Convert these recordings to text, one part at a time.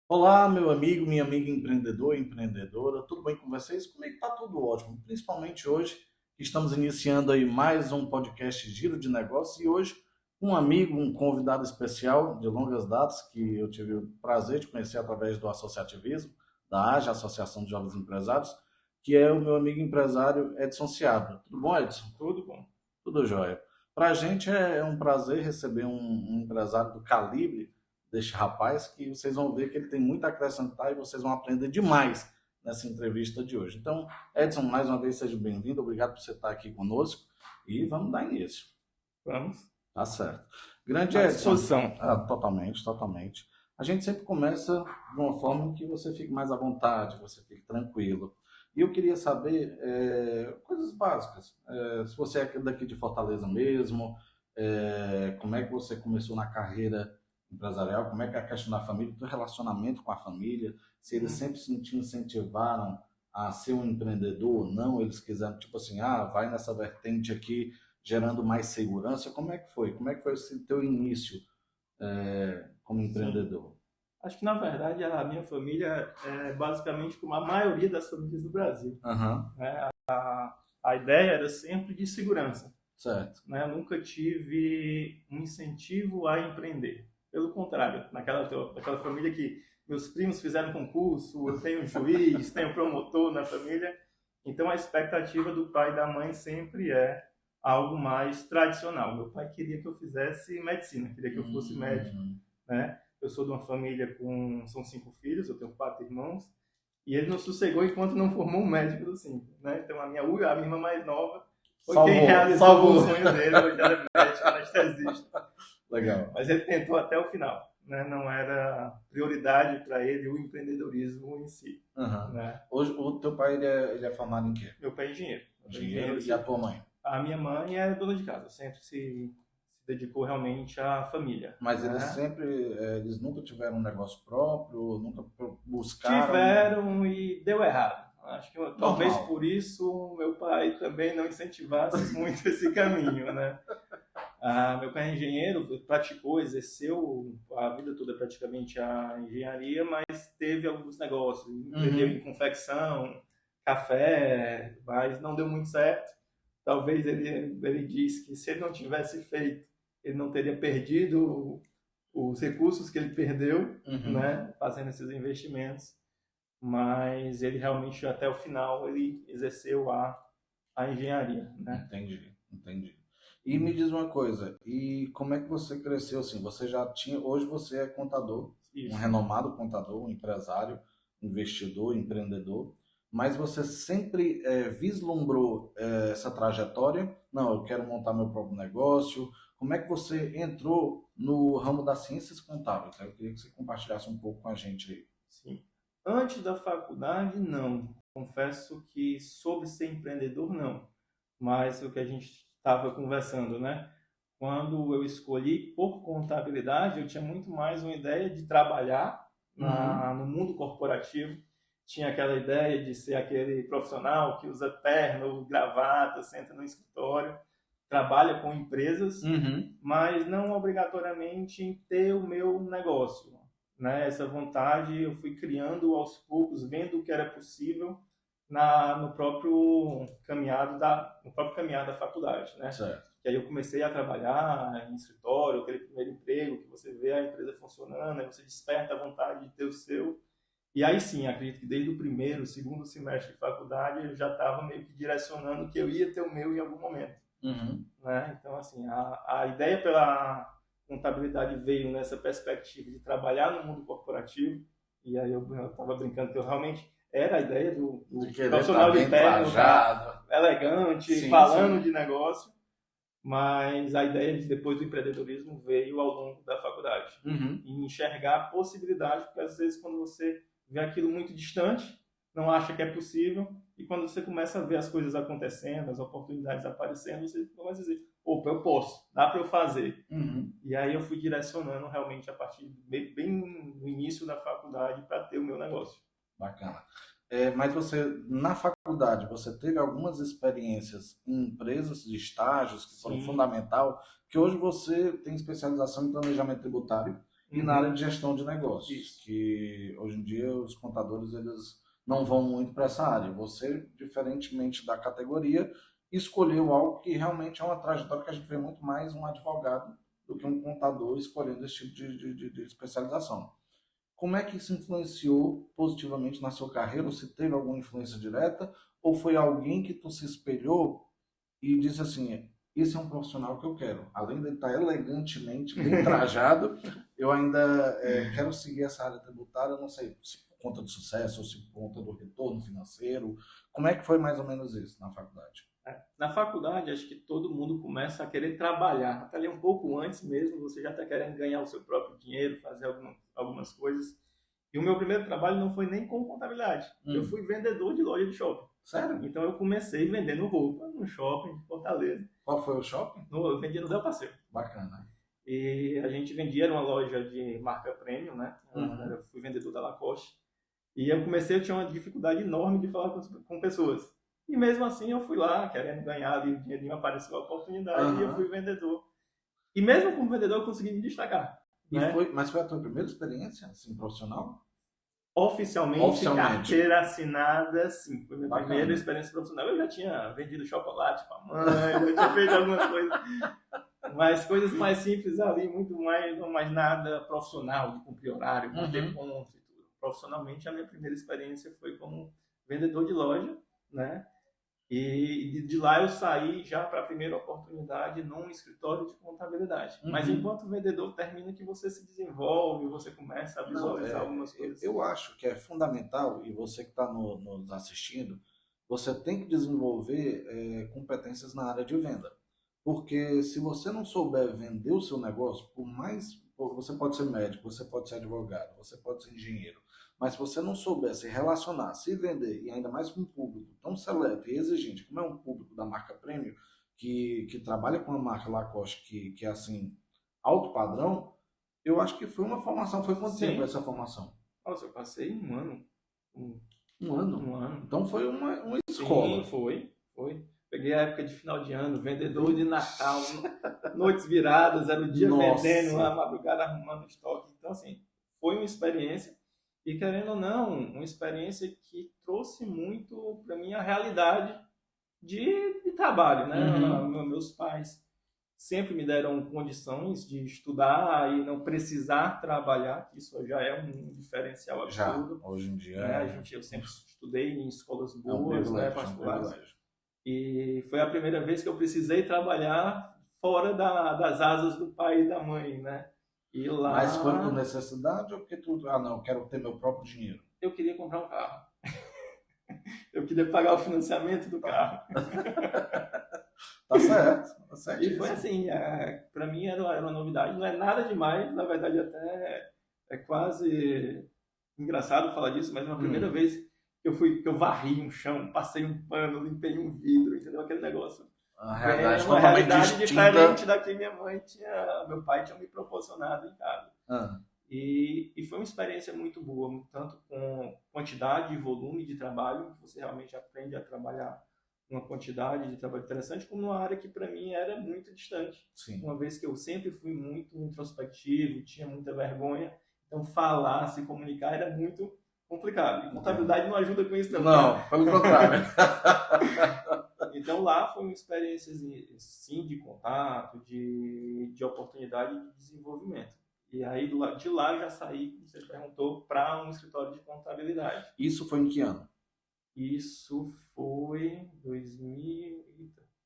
Olá, meu amigo, minha amiga empreendedor e empreendedora, tudo bem com vocês? Comigo está tudo ótimo, principalmente hoje que estamos iniciando aí mais um podcast Giro de Negócios e hoje um amigo, um convidado especial de longas datas que eu tive o prazer de conhecer através do associativismo, da AGE, Associação de Jovens Empresários, que é o meu amigo empresário Edson Seabra. Tudo bom, Edson? Tudo bom. Tudo jóia. Para a gente é um prazer receber um empresário do calibre deste rapaz, que vocês vão ver que ele tem muito a acrescentar e vocês vão aprender demais nessa entrevista de hoje. Então, Edson, mais uma vez seja bem-vindo, obrigado por você estar aqui conosco e vamos dar início. Vamos. Tá certo. Grande À Edson, disposição. totalmente, totalmente. A gente sempre começa de uma forma que você fique mais à vontade, você fique tranquilo. E eu queria saber coisas básicas. Se você é daqui de Fortaleza mesmo, como é que você começou na carreira empresarial, como é que é a questão da família, o teu relacionamento com a família, se eles sempre te incentivaram a ser um empreendedor ou não, eles quiseram, tipo assim, vai nessa vertente aqui, gerando mais segurança. Como é que foi? Como é que foi esse teu início como Sim. empreendedor? Acho que, na verdade, a minha família é basicamente como a maioria das famílias do Brasil. Aham, Né? A ideia era sempre de segurança. certo. Né? Eu nunca tive um incentivo a empreender. Pelo contrário, naquela família que meus primos fizeram concurso, eu tenho juiz, tenho promotor na família. Então, a expectativa do pai e da mãe sempre é algo mais tradicional. Meu pai queria que eu fizesse medicina, queria que eu fosse médico, Hum, né? Eu sou de uma família são 5 filhos, eu tenho 4 irmãos, e ele não sossegou enquanto não formou um médico dos 5, né? Então a minha irmã mais nova foi quem salvou, realizou o salvou. sonho dele, hoje ela é médica, anestesista. Legal. Mas ele tentou até o final, né? Não era prioridade para ele o empreendedorismo em si, Aham. né? Hoje, o teu pai ele é formado em quê? Meu pai é engenheiro. Meu pai é Engenheiro engenheiro e a civil. tua mãe? A minha mãe é dona de casa, sempre se dedicou realmente à família, Mas eles né? sempre, eles nunca tiveram um negócio próprio, nunca buscaram. Tiveram e deu errado. Acho que talvez Normal. por isso meu pai também não incentivasse muito esse caminho, né? Meu pai é engenheiro, praticou, exerceu a vida toda praticamente a engenharia, mas teve alguns negócios, empreendeu em Uhum. confecção, café, mas não deu muito certo. Talvez ele disse que se ele não tivesse feito, ele não teria perdido os recursos que ele perdeu, Uhum. né, fazendo esses investimentos, mas ele realmente até o final ele exerceu a engenharia, né? Entendi, entendi. E me diz uma coisa, e como é que você cresceu assim? Você já tinha, hoje você é contador, um Isso. renomado contador, um empresário, investidor, empreendedor, mas você sempre vislumbrou essa trajetória? Não, eu quero montar meu próprio negócio. Como é que você entrou no ramo das ciências contábeis? Eu queria que você compartilhasse um pouco com a gente aí. Sim. Antes da faculdade, não. Confesso que sobre ser empreendedor, não. Mas o que a gente estava conversando, né? Quando eu escolhi por contabilidade, eu tinha muito mais uma ideia de trabalhar Uhum, no mundo corporativo. Tinha aquela ideia de ser aquele profissional que usa terno, gravata, senta no escritório, trabalha com empresas, uhum, mas não obrigatoriamente em ter o meu negócio, né? Essa vontade eu fui criando aos poucos, vendo o que era possível no próprio caminhar da faculdade, né? certo. Que aí eu comecei a trabalhar em escritório, aquele primeiro emprego que você vê a empresa funcionando, aí você desperta a vontade de ter o seu. E aí sim, acredito que desde o primeiro, segundo semestre de faculdade, eu já estava meio que direcionando que eu ia ter o meu em algum momento, Uhum, né? Então, assim, a ideia pela contabilidade veio nessa perspectiva de trabalhar no mundo corporativo, e aí eu estava brincando que eu realmente era a ideia de do querer estar profissional de bem terno, tá trajado. elegante, Sim, falando sim. de negócio, mas a ideia de depois do empreendedorismo veio ao longo da faculdade. Uhum. E enxergar a possibilidade, porque às vezes quando você vê aquilo muito distante, não acha que é possível, e quando você começa a ver as coisas acontecendo, as oportunidades aparecendo, você começa a dizer, opa, eu posso, dá para eu fazer. Uhum. E aí eu fui direcionando realmente a partir bem no início da faculdade para ter o meu negócio. Bacana. Mas você, na faculdade, você teve algumas experiências em empresas de estágios que foram Sim, fundamental, que hoje você tem especialização em planejamento tributário. e na área de gestão de negócios, Isso. que hoje em dia os contadores eles não vão muito para essa área. Você, diferentemente da categoria, escolheu algo que realmente é uma trajetória que a gente vê muito mais um advogado do que um contador escolhendo esse tipo de especialização. Como é que isso influenciou positivamente na sua carreira? Ou se teve alguma influência direta? Ou foi alguém que tu se espelhou e disse assim, esse é um profissional que eu quero. Além de ele estar elegantemente, bem trajado, eu ainda quero seguir essa área tributária, não sei se por conta do sucesso ou se por conta do retorno financeiro. Como é que foi mais ou menos isso na faculdade? Na faculdade, acho que todo mundo começa a querer trabalhar. Até ali um pouco antes mesmo, você já está querendo ganhar o seu próprio dinheiro, fazer algumas coisas. E o meu primeiro trabalho não foi nem com contabilidade. Eu fui vendedor de loja de shopping. Sério? Então eu comecei vendendo roupa no shopping de Fortaleza. Qual foi o shopping? Eu vendia no Del Passeio. Bacana. E a gente vendia, era uma loja de marca premium, né? Eu fui vendedor da Lacoste. E eu tinha uma dificuldade enorme de falar com pessoas. E mesmo assim eu fui lá, querendo ganhar ali o dinheirinho, apareceu a oportunidade e eu fui vendedor. E mesmo como vendedor eu consegui me destacar. Né? Mas foi a tua primeira experiência assim, profissional? Oficialmente, carteira assinada, sim. Foi minha primeira experiência profissional. Eu já tinha vendido chocolate para a mãe, eu tinha feito algumas coisas. Mas coisas mais simples ali, muito mais, não mais nada profissional, de cumprir horário, bater ponto e tudo. Profissionalmente, a minha primeira experiência foi como vendedor de loja, né? E de lá eu saí já para a primeira oportunidade num escritório de contabilidade. Mas enquanto vendedor termina que você se desenvolve, você começa a visualizar algumas coisas. Eu acho que é fundamental, e você que está nos assistindo, você tem que desenvolver competências na área de venda. Porque se você não souber vender o seu negócio, você pode ser médico, você pode ser advogado, você pode ser engenheiro, mas se você não souber se relacionar, se vender, e ainda mais com um público tão seleto e exigente, como é um público da marca Premium, que trabalha com a marca Lacoste, que é assim, alto padrão, eu acho que foi uma formação. Foi quanto tempo essa formação? Nossa, eu passei um ano. Um ano? Um ano. Então foi uma escola. Sim, foi. Peguei a época de final de ano, vendedor de Natal, noites viradas, era o dia vendendo, a madrugada arrumando estoque. Então, assim, foi uma experiência. E, querendo ou não, uma experiência que trouxe muito para mim a realidade de trabalho, né? Meus pais sempre me deram condições de estudar e não precisar trabalhar, que isso já é um diferencial absurdo. Já, hoje em dia. Né? Eu sempre estudei em escolas boas, né, particulares. E foi a primeira vez que eu precisei trabalhar fora das asas do pai e da mãe, né? E lá... Mas foi por necessidade ou porque tu... eu quero ter meu próprio dinheiro? Eu queria comprar um carro. Eu queria pagar o financiamento do carro. Tá certo. Tá certo. E foi assim, para mim era uma novidade, não é nada demais, na verdade até é quase engraçado falar disso, mas uma primeira vez que eu varri um chão, passei um pano, limpei um vidro, entendeu? Aquele negócio. Uma realidade uma realidade diferente da que meu pai tinha me proporcionado em casa. E foi uma experiência muito boa, tanto com quantidade e volume de trabalho, que você realmente aprende a trabalhar uma quantidade de trabalho interessante, como numa área que para mim era muito distante. Sim. Uma vez que eu sempre fui muito introspectivo, tinha muita vergonha, então falar, se comunicar era muito complicado. E contabilidade não ajuda com isso também. Não, pelo contrário. Então lá foi uma experiência sim de contato, de oportunidade de desenvolvimento. E aí de lá já saí, você perguntou, para um escritório de contabilidade. Isso foi em que ano? Isso foi 2000.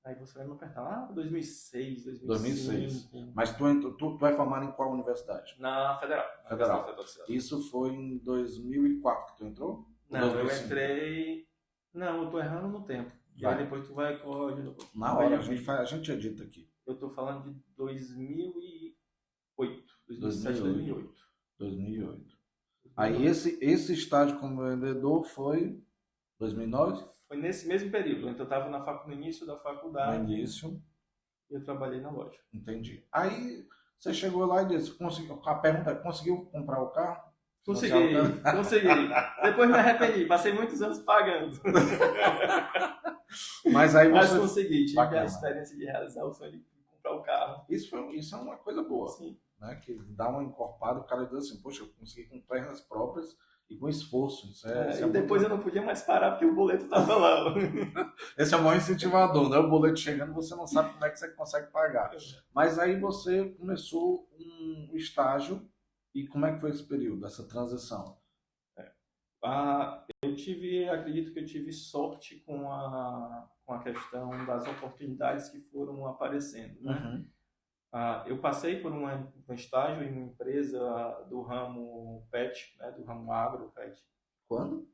Aí você vai me apertar. 2006, 2005. 2006. Mas tu vai formar em qual universidade? Na Federal. Federal. Isso foi em 2004 que tu entrou? Não, eu entrei... Não, eu tô errando no tempo. E aí depois tu vai corrigindo. Na hora, a gente edita aqui. Eu tô falando de 2008. 2007, 2008. 2008. Aí esse estágio como vendedor foi 2009? Foi nesse mesmo período. Então eu estava no início da faculdade. No início. E eu trabalhei na loja. Entendi. Aí você chegou lá e disse, a pergunta é, conseguiu comprar o carro? Consegui. Depois me arrependi. Passei muitos anos pagando. Mas consegui. Tive a experiência de realizar o sonho de comprar o carro. Isso é uma coisa boa. Sim. né? Que dá uma encorpada, o cara diz assim, poxa, eu consegui com pernas próprias e com esforço. Isso é E depois eu não podia mais parar porque o boleto estava lá. Esse é o maior incentivador, né? O boleto chegando, você não sabe como é que você consegue pagar. Mas aí você começou um estágio e como é que foi esse período, essa transição? Acredito que eu tive sorte com a questão das oportunidades que foram aparecendo, né? Uhum. Eu passei por um estágio em uma empresa do ramo PET, né, do ramo agro PET. Quando?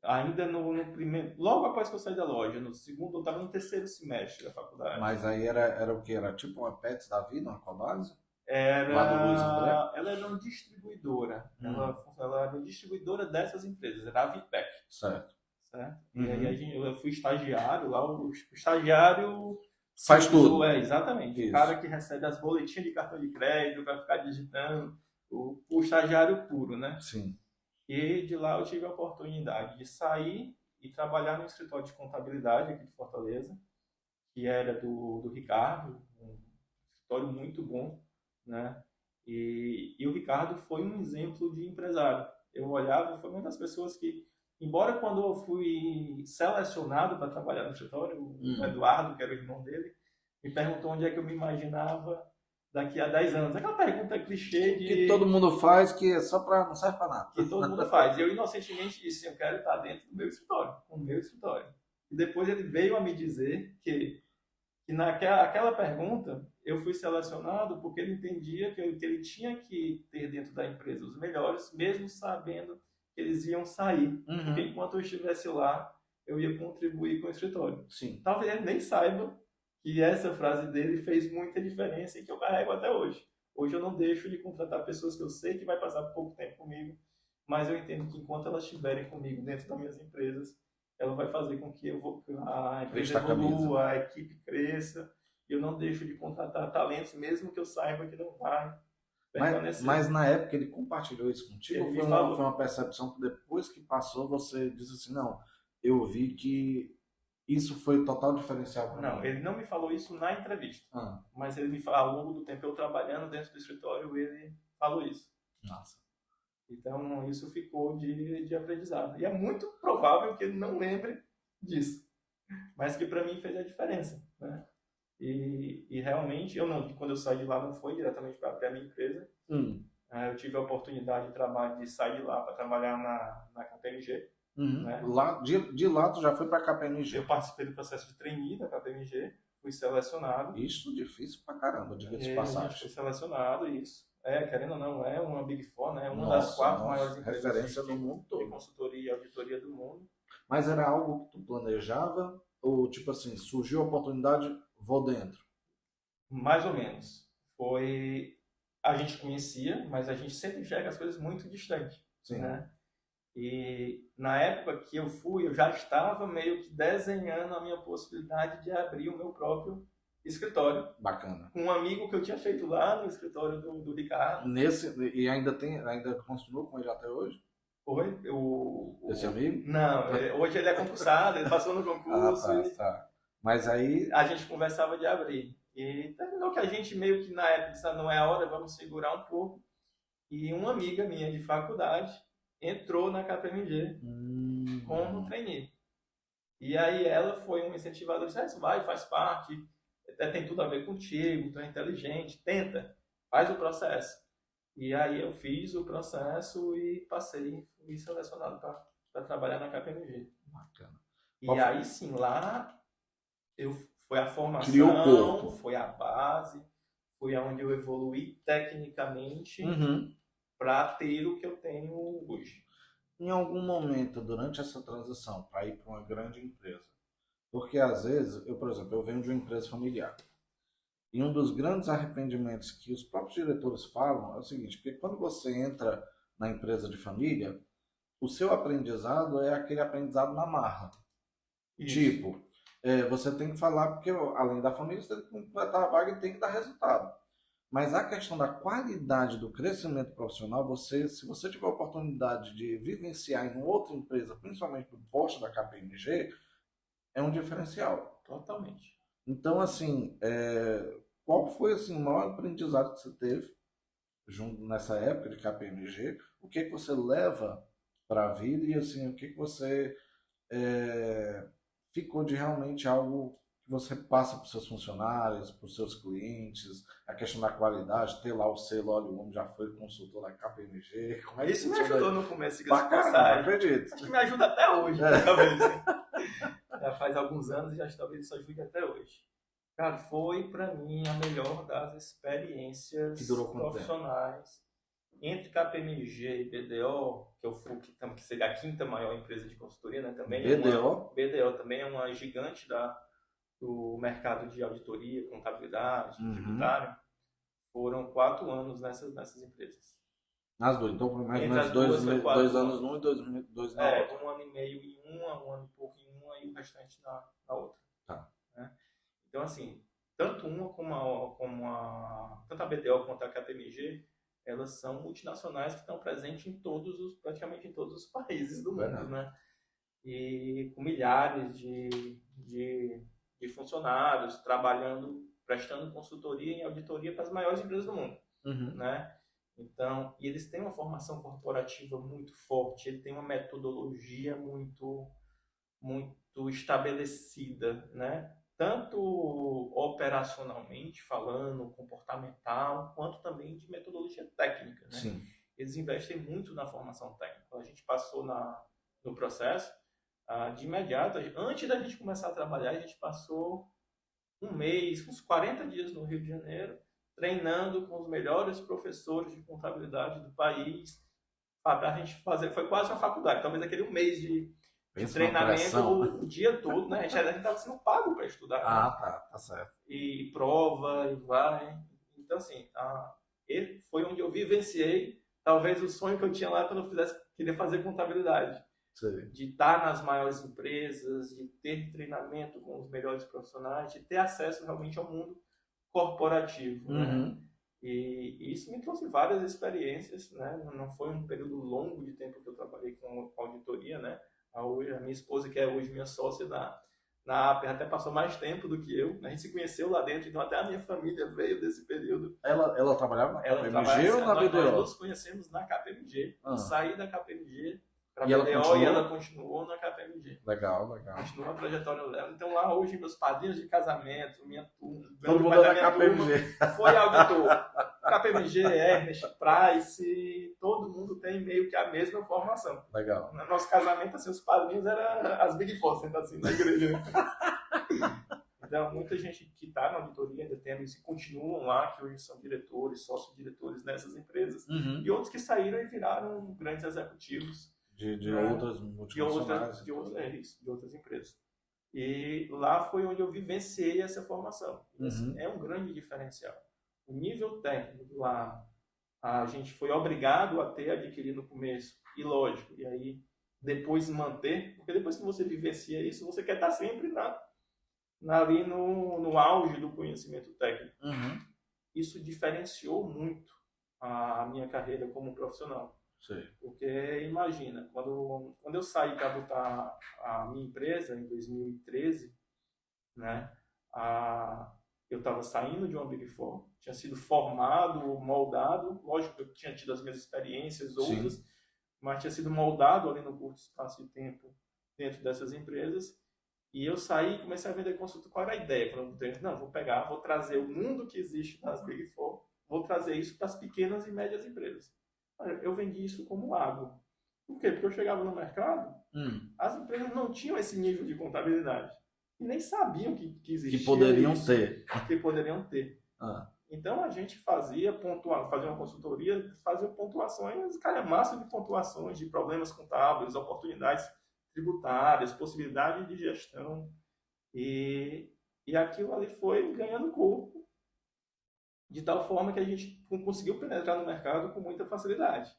Ainda no primeiro, logo após que eu saí da loja, no segundo, eu estava no terceiro semestre da faculdade. Mas aí era o que? Era tipo uma Pets da vida, uma Cobase? Era, Lá do Luiz André? ela era uma distribuidora. Hum. Ela era uma distribuidora dessas empresas, era a Vitec, Certo. certo? Uhum. E aí eu fui estagiário lá, o estagiário Faz tudo. Exatamente. Isso. O cara que recebe as boletinhas de cartão de crédito, vai ficar digitando, o estagiário puro, né? Sim. E de lá eu tive a oportunidade de sair e trabalhar no escritório de contabilidade aqui de Fortaleza, que era do Ricardo, um escritório muito bom, né? E o Ricardo foi um exemplo de empresário. Eu olhava, foi uma das pessoas que, embora quando eu fui selecionado para trabalhar no escritório, o Eduardo, que era o irmão dele, me perguntou onde é que eu me imaginava daqui a 10 anos. Aquela pergunta clichê de... Que todo mundo faz, que é só para não serve para nada. Que todo mundo faz. E eu inocentemente disse, eu quero estar dentro do meu escritório, com o meu escritório. E depois ele veio a me dizer que naquela pergunta eu fui selecionado porque ele entendia que ele tinha que ter dentro da empresa os melhores, mesmo sabendo que eles iam sair. Uhum. Porque enquanto eu estivesse lá, eu ia contribuir com o escritório. Sim. Talvez ele nem saiba que essa frase dele fez muita diferença e que eu carrego até hoje. Hoje eu não deixo de contratar pessoas que eu sei que vai passar pouco tempo comigo, mas eu entendo que enquanto elas estiverem comigo dentro das minhas empresas, ela vai fazer com que a empresa evolua, a equipe cresça. Eu não deixo de contratar talentos, mesmo que eu saiba que não vai permanecer. Mas na época ele compartilhou isso contigo? Ou foi uma percepção que depois que passou você disse assim, não, eu vi que isso foi total diferencial para mim? Não, ele não me falou isso na entrevista. Mas ele me falou, ao longo do tempo eu trabalhando dentro do escritório, ele falou isso. Nossa. Então, isso ficou de aprendizado. E é muito provável que ele não lembre disso. Mas que para mim fez a diferença, né? E realmente, quando eu saí de lá, não foi diretamente para abrir a minha empresa. Eu tive a oportunidade de sair de lá para trabalhar na KPMG. Né? De lá tu já foi para a KPMG? Eu participei do processo de trainee da KPMG, fui selecionado. Isso difícil pra caramba, diga-se de passagem. Fui selecionado, isso. Querendo ou não, é uma Big Four, né? Uma das 4 maiores empresas referência no mundo todo. De consultoria e auditoria do mundo. Mas era algo que tu planejava? Ou tipo assim, surgiu a oportunidade, vou dentro? Mais ou menos. A gente conhecia, mas a gente sempre enxerga as coisas muito distantes. Sim. Né? E na época que eu fui, eu já estava meio que desenhando a minha possibilidade de abrir o meu próprio escritório. Bacana. Com um amigo que eu tinha feito lá no escritório do Ricardo. E ainda continua com ele até hoje? Esse amigo? Não, hoje ele é concursado, ele passou no concurso. Tá. Mas aí... A gente conversava de abrir. E terminou que a gente meio que na época disse, não é a hora, vamos segurar um pouco. E uma amiga minha de faculdade entrou na KPMG como trainee. E aí ela foi uma incentivadora, disse, vai, faz parte, tem tudo a ver contigo, tu é inteligente, tenta, faz o processo. E aí eu fiz o processo e fui selecionado para trabalhar na KPMG. Bacana. E aí sim, lá foi a formação, criou o corpo. Foi a base, foi onde eu evoluí tecnicamente para ter o que eu tenho hoje. Em algum momento, durante essa transição, para ir para uma grande empresa, porque às vezes, por exemplo, eu venho de uma empresa familiar, e um dos grandes arrependimentos que os próprios diretores falam é o seguinte, porque quando você entra na empresa de família, o seu aprendizado é aquele aprendizado na marra. Isso. Tipo, você tem que falar, porque além da família, você tem que completar a vaga e tem que dar resultado. Mas a questão da qualidade do crescimento profissional, se você tiver a oportunidade de vivenciar em outra empresa, principalmente no posto da KPMG, é um diferencial. Totalmente. Então, assim, qual foi assim, o maior aprendizado que você teve nessa época de KPMG, o que que você leva para a vida e assim, o que que você ficou de realmente algo que você passa para os seus funcionários, para os seus clientes, a questão da qualidade, ter lá o selo, olha, o homem já foi consultor da KPMG, como é que Isso me funciona ajudou aí? no começo, Bacana, acredito. acho que me ajuda até hoje, talvez. Já faz alguns anos e acho que talvez isso ajude até hoje. Cara, foi para mim a melhor das experiências Que durou quanto profissionais. Entre KPMG e BDO, que seria a quinta maior empresa de consultoria, né? Também BDO? BDO também é uma gigante do mercado de auditoria, contabilidade, tributário. Foram 4 anos nessas empresas. Nas duas, então foi mais ou Entre menos as duas foi 4 dois anos num e dois na outra. 1 ano e meio em uma, 1 ano e pouco em uma e o restante na outra. Tá. Né? Então, assim, tanto tanto a BDO quanto a KPMG, elas são multinacionais que estão presentes praticamente em todos os países do mundo, né? E com milhares de funcionários trabalhando, prestando consultoria e auditoria para as maiores empresas do mundo, né? Então, e eles têm uma formação corporativa muito forte, ele tem uma metodologia muito estabelecida, né? Tanto operacionalmente falando, comportamental, quanto também de metodologia técnica, né? Sim. Eles investem muito na formação técnica. A gente passou no processo de imediato, antes da gente começar a trabalhar, a gente passou um mês, uns 40 dias no Rio de Janeiro, treinando com os melhores professores de contabilidade do país, para a gente fazer, foi quase uma faculdade, talvez aquele um mês de treinamento o dia todo, né? A gente estava sendo pago para estudar. Tá certo. E prova, e vai. Então, assim, ele foi onde eu vivenciei talvez o sonho que eu tinha lá quando eu queria fazer contabilidade. Sim. De estar nas maiores empresas, de ter treinamento com os melhores profissionais, de ter acesso realmente ao mundo corporativo, né? E isso me trouxe várias experiências, né? Não foi um período longo de tempo que eu trabalhei com auditoria, né? A minha esposa, que é hoje minha sócia na APER, até passou mais tempo do que eu. A gente se conheceu lá dentro, então até a minha família veio desse período. Ela trabalhava na KPMG ou na BDO? Nós nos conhecemos na KPMG. Saí da KPMG para a BDO e ela continuou na KPMG. Legal. Continuou a trajetória dela. Então lá hoje meus padrinhos de casamento, minha turma, todo mundo da KPMG. Foi auditor. KPMG, Ernest, Price, todo mundo tem meio que a mesma formação. Legal. No nosso casamento, assim, os padrinhos eram as Big Four, sentados assim na igreja. Então, muita gente que está na auditoria ainda tem e continuam lá, que hoje são diretores, sócio-diretores nessas empresas, e outros que saíram e viraram grandes executivos. De outras multinacionais. De outras empresas. E lá foi onde eu vivenciei essa formação. Assim, é um grande diferencial. O nível técnico lá, a gente foi obrigado a ter adquirido no começo, e lógico, e aí depois manter, porque depois que você vivencia isso, você quer estar sempre ali no auge do conhecimento técnico. Isso diferenciou muito a minha carreira como profissional. Sim. Porque imagina, quando eu saí para botar a minha empresa em 2013, né, eu estava saindo de uma Big Four, tinha sido formado, moldado, lógico que eu tinha tido as minhas experiências, outras, sim, mas tinha sido moldado ali no curto espaço de tempo dentro dessas empresas, e eu saí e comecei a vender consulta. Qual era a ideia? Vou trazer o mundo que existe nas Big Four, vou trazer isso para as pequenas e médias empresas. Eu vendi isso como água. Por quê? Porque eu chegava no mercado, as empresas não tinham esse nível de contabilidade. E nem sabiam que existia que poderiam isso, ter. Que poderiam ter. Então a gente fazia uma consultoria, fazia pontuações, calhamaço de pontuações de problemas contábeis, oportunidades tributárias, possibilidade de gestão. E aquilo ali foi ganhando corpo, de tal forma que a gente conseguiu penetrar no mercado com muita facilidade.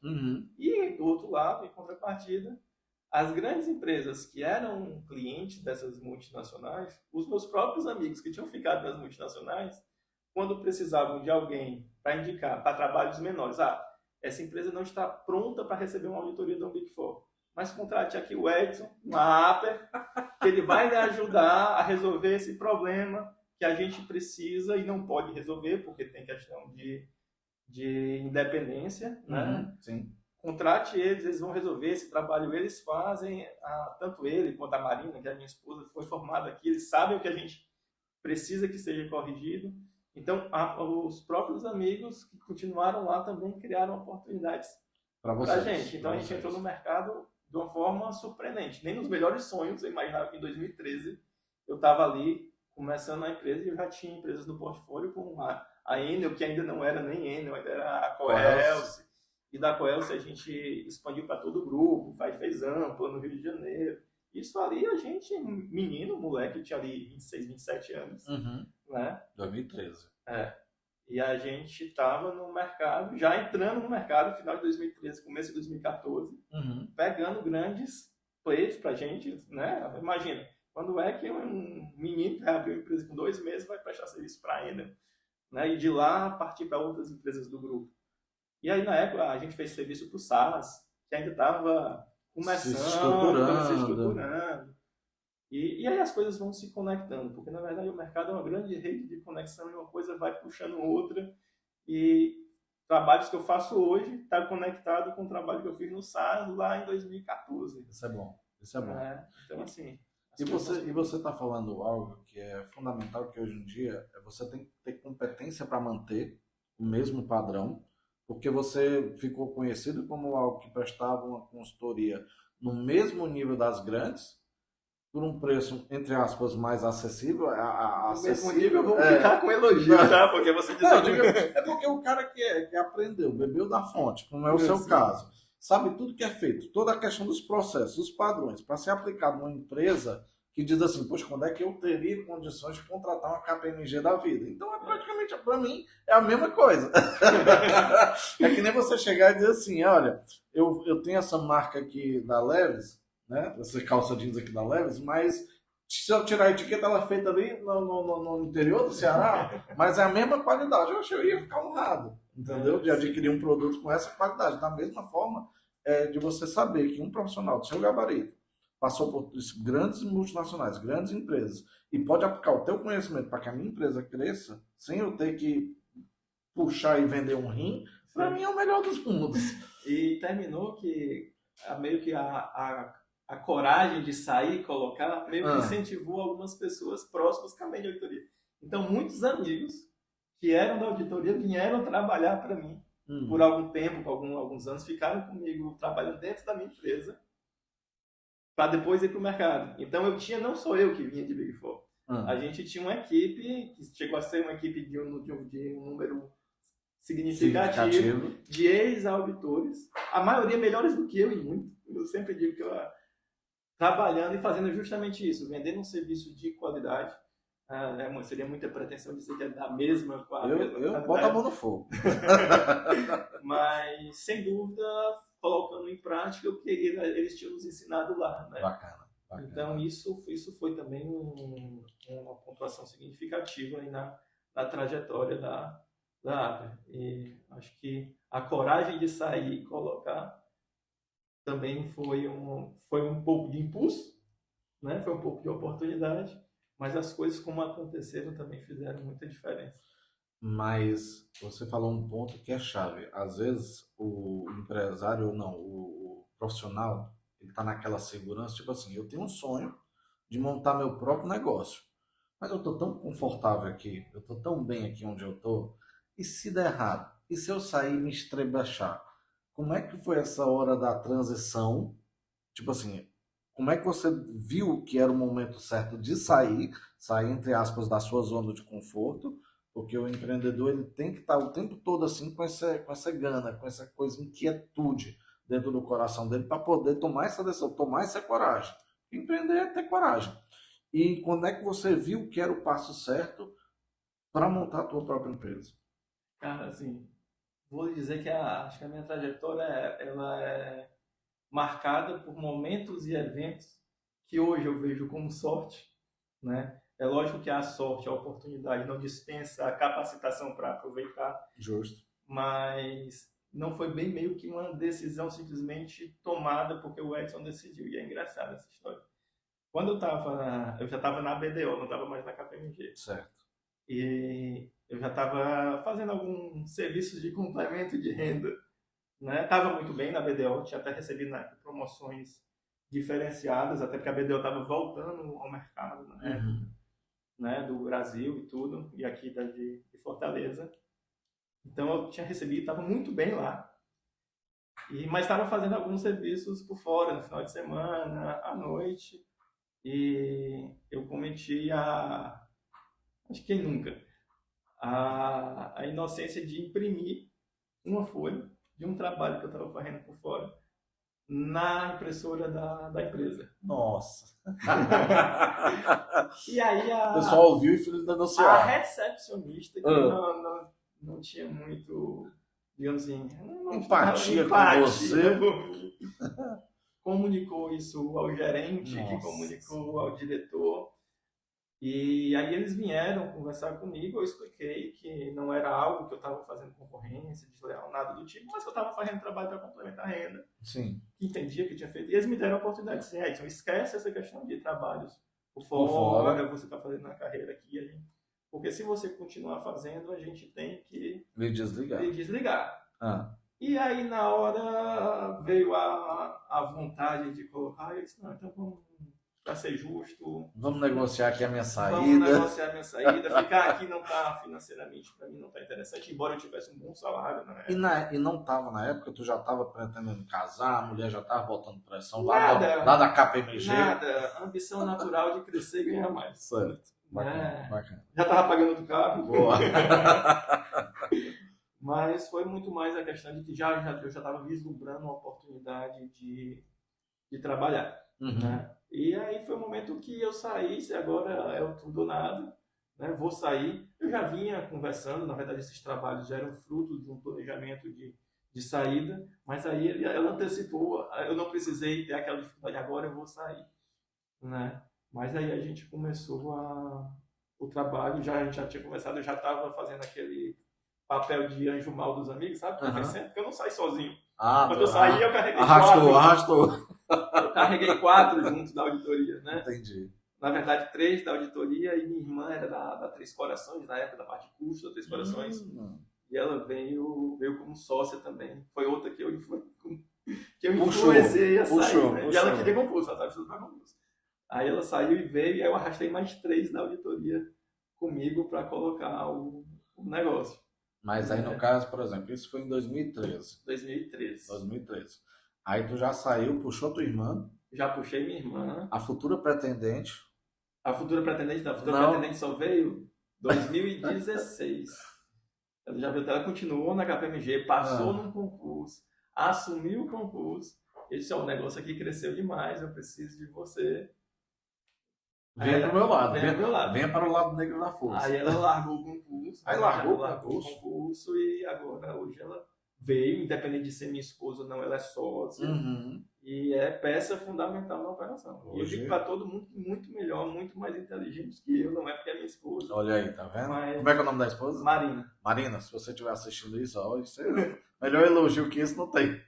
E, do outro lado, em contrapartida, as grandes empresas que eram clientes dessas multinacionais, os meus próprios amigos que tinham ficado nas multinacionais, quando precisavam de alguém para indicar para trabalhos menores, essa empresa não está pronta para receber uma auditoria da Big Four, mas contrate aqui o Edson, uma APER, que ele vai lhe ajudar a resolver esse problema que a gente precisa e não pode resolver, porque tem questão de de independência, né? Sim. Contrate eles, eles vão resolver esse trabalho, eles fazem, tanto ele quanto a Marina, que é a minha esposa, foi formada aqui, eles sabem o que a gente precisa que seja corrigido. Então, os próprios amigos que continuaram lá também criaram oportunidades para a gente. Então, a gente entrou no mercado de uma forma surpreendente. Nem nos melhores sonhos eu imaginava que em 2013 eu estava ali começando a empresa e eu já tinha empresas no portfólio como a Enel, que ainda não era nem Enel, ainda era a Coelce. E da Coelce a gente expandiu para todo o grupo, fez Ampla no Rio de Janeiro. Isso ali a gente, menino, moleque, tinha ali 26, 27 anos. Né? 2013. E a gente estava no mercado, já entrando no mercado, final de 2013, começo de 2014, pegando grandes players pra gente, né? Imagina, quando é que um menino que vai abrir uma empresa com 2 meses vai prestar serviço para a Enel, né? E de lá partir para outras empresas do grupo. E aí, na época, a gente fez serviço para o SAS, que ainda estava começando, se estruturando. E aí as coisas vão se conectando, porque na verdade o mercado é uma grande rede de conexão e uma coisa vai puxando outra. E trabalhos que eu faço hoje estão conectados com o trabalho que eu fiz no SAS lá em 2014. Isso é bom, isso é bom. Então, assim... E você está falando algo que é fundamental, que hoje em dia você tem que ter competência para manter o mesmo padrão, porque você ficou conhecido como algo que prestava uma consultoria no mesmo nível das grandes, por um preço, entre aspas, mais acessível. No mesmo nível, eu vou ficar com elogio, tá? Porque você diz... é porque o cara que aprendeu, bebeu da fonte, como é o seu caso, sabe tudo que é feito, toda a questão dos processos, dos padrões, para ser aplicado numa empresa que diz assim, poxa, quando é que eu teria condições de contratar uma KPMG da vida? Então, praticamente, para mim, é a mesma coisa. É que nem você chegar e dizer assim, olha, eu tenho essa marca aqui da Levi's, né? Essa calça jeans aqui da Levi's, mas se eu tirar a etiqueta, ela é feita ali no interior do Ceará, mas é a mesma qualidade. Eu acho que eu ia ficar honrado, entendeu? De adquirir um produto com essa qualidade. Da mesma forma, de você saber que um profissional do seu gabarito passou por grandes multinacionais, grandes empresas, e pode aplicar o teu conhecimento para que a minha empresa cresça, sem eu ter que puxar e vender um rim, para mim é o melhor dos mundos. E terminou que meio que a coragem de sair e colocar meio que incentivou algumas pessoas próximas também de auditoria. Então, muitos amigos que eram da auditoria vieram trabalhar para mim por algum tempo, por alguns anos, ficaram comigo trabalhando dentro da minha empresa para depois ir para o mercado. Então, não sou eu que vinha de Big Four. A gente tinha uma equipe que chegou a ser uma equipe de um número significativo de ex-auditores, a maioria melhores do que eu e muito. Eu sempre digo que eu trabalhando e fazendo justamente isso, vendendo um serviço de qualidade. Seria muita pretensão dizer que é da mesma qualidade. Eu boto a mão no fogo. Mas, sem dúvida, colocando em prática o que eles tinham nos ensinado lá. Né? Bacana. Então, isso foi também uma pontuação significativa aí na trajetória da Adler. E acho que a coragem de sair e colocar também foi um pouco de impulso, né? Foi um pouco de oportunidade, mas as coisas como aconteceram também fizeram muita diferença. Mas você falou um ponto que é chave. Às vezes o empresário ou não, o profissional, ele está naquela segurança, tipo assim, eu tenho um sonho de montar meu próprio negócio, mas eu estou tão confortável aqui, eu estou tão bem aqui onde eu estou, e se der errado? E se eu sair e me estrebuchar? Como é que foi essa hora da transição? Tipo assim, como é que você viu que era o momento certo de sair entre aspas, da sua zona de conforto? Porque o empreendedor ele tem que estar o tempo todo assim com essa gana, com essa coisa, inquietude dentro do coração dele para poder tomar essa decisão, tomar essa coragem. Empreender é ter coragem. E quando é que você viu que era o passo certo para montar a tua própria empresa? Cara, assim, vou lhe dizer que acho que a minha trajetória ela é marcada por momentos e eventos que hoje eu vejo como sorte, né? É lógico que a sorte, a oportunidade não dispensa a capacitação para aproveitar. Justo. Mas não foi bem meio que uma decisão simplesmente tomada porque o Edson decidiu. E é engraçado essa história. Quando eu já estava na BDO, não estava mais na KPMG. Certo. e eu já estava fazendo alguns serviços de complemento de renda, né? Estava muito bem na BDO, tinha até recebido na época promoções diferenciadas, até porque a BDO estava voltando ao mercado na época, Uhum. né? Do Brasil e tudo, e aqui de Fortaleza. Então eu tinha recebido, estava muito bem lá. Mas estava fazendo alguns serviços por fora, no final de semana, à noite. E eu cometi acho que quem nunca, a inocência de imprimir uma folha de um trabalho que eu estava fazendo por fora na impressora da empresa. Nossa. E aí O pessoal ouviu e foi a denunciar. recepcionista, que não tinha muito, digamos assim, Empatia com você. Comunicou isso ao gerente, que Nossa. comunicou ao diretor. E aí eles vieram conversar comigo, eu expliquei que não era algo que eu estava fazendo concorrência, desleal, nada do tipo, mas que eu estava fazendo trabalho para complementar a renda. Sim. Que entendia que tinha feito. E eles me deram a oportunidade de dizer, então esquece essa questão de trabalhos por Por fora, fora. você está fazendo na carreira aqui. Porque se você continuar fazendo, a gente tem que Me desligar. desligar. Ah. E aí, na hora, veio a vontade de colocar, eu disse, não, então vamos, para ser justo, Vamos negociar aqui a minha saída. vamos negociar a minha saída. Ficar aqui não está financeiramente, para mim, não está interessante, embora eu tivesse um bom salário, né? E não estava na época, tu já estava pretendendo casar, a mulher já estava botando pressão Nada. lá da KPMG. Nada, ambição natural de crescer e ganhar mais. Certo. Bacana, bacana. Já estava pagando outro carro. Boa. Mas foi muito mais a questão de que eu já estava vislumbrando uma oportunidade de trabalhar. Uhum. Né? E aí foi o momento que eu saí, se agora é o tudo ou nada, né? Vou sair. Eu já vinha conversando, na verdade esses trabalhos já eram fruto de um planejamento de saída, mas aí ela antecipou, eu não precisei ter aquela dificuldade, agora eu vou sair. Né? Mas aí a gente começou o trabalho, a gente já tinha começado, eu já estava fazendo aquele papel de anjo mal dos amigos, sabe? Porque eu não saio sozinho. Quando eu saí, eu carreguei arrastou. Eu carreguei 4 juntos da auditoria, né? Entendi. Na verdade, 3 da auditoria e minha irmã era da Três Corações, na época da parte de custo da Três Corações. E ela veio como sócia também. Foi outra que eu influenciei a sair. Né? E ela queria concurso, ela estava estudando para concurso. Aí ela saiu e veio, e aí eu arrastei mais 3 da auditoria comigo para colocar o negócio. Mas aí, no caso, por exemplo, isso foi em 2013. 2013. Aí tu já saiu, puxou tua irmã. Já puxei minha irmã. A futura pretendente. A futura pretendente não. A futura pretendente só veio em 2016. Ela continuou na KPMG, passou num concurso, assumiu o concurso. Ele disse, o negócio aqui cresceu demais, eu preciso de você. Venha pro meu lado. Venha pro meu lado. Venha para o lado negro da força. Aí ela largou o concurso. Aí largou o concurso e agora, hoje ela veio, independente de ser minha esposa ou não, ela é sócia. Uhum. E é peça fundamental na operação. Hoje... E eu digo para todo mundo que muito melhor, muito mais inteligente que eu, não é porque é minha esposa. Olha aí, tá vendo? Mas... Como é que é o nome da esposa? Marina. Marina, se você estiver assistindo isso, olha, isso é... melhor elogio que isso não tem.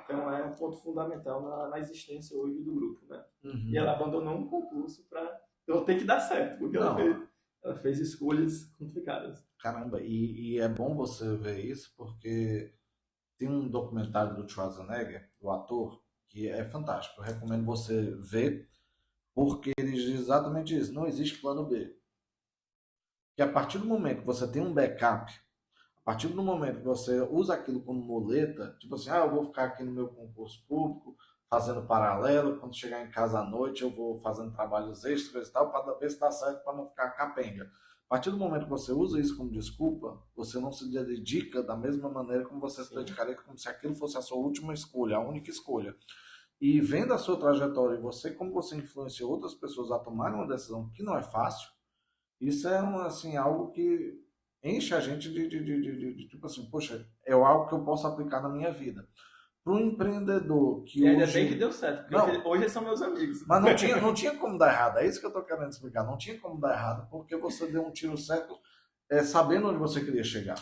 Então é um ponto fundamental na existência hoje do grupo, né? Uhum. E ela abandonou um concurso para... Então tem que dar certo, porque ela fez escolhas complicadas. Caramba, e é bom você ver isso, porque tem um documentário do Schwarzenegger, o ator, que é fantástico. Eu recomendo você ver, porque ele diz exatamente isso. Não existe plano B. Que a partir do momento que você tem um backup, a partir do momento que você usa aquilo como muleta, tipo assim, eu vou ficar aqui no meu concurso público, fazendo paralelo, quando chegar em casa à noite eu vou fazendo trabalhos extras e tal, para ver se dá certo, para não ficar capenga. A partir do momento que você usa isso como desculpa, você não se dedica da mesma maneira como você se dedicaria, como se aquilo fosse a sua última escolha, a única escolha. E vendo a sua trajetória e você, como você influenciou outras pessoas a tomarem uma decisão que não é fácil, isso é assim, algo que enche a gente de tipo assim, poxa, é algo que eu posso aplicar na minha vida. Para um empreendedor que ainda bem que deu certo, porque hoje são meus amigos. Mas não tinha como dar errado, é isso que eu estou querendo explicar. Não tinha como dar errado, porque você deu um tiro certo sabendo onde você queria chegar.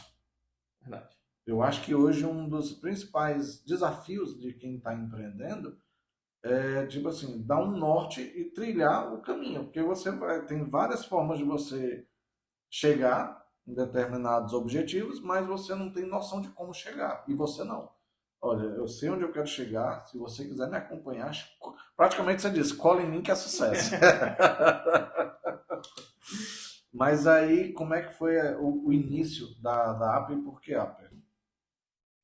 Verdade. Eu acho que hoje um dos principais desafios de quem está empreendendo é, tipo assim, dar um norte e trilhar o caminho. Porque tem várias formas de você chegar em determinados objetivos, mas você não tem noção de como chegar. E você não. Olha, eu sei onde eu quero chegar. Se você quiser me acompanhar, praticamente você disse, cola em mim que é sucesso. Mas aí, como é que foi o início da Apple e por que Apple?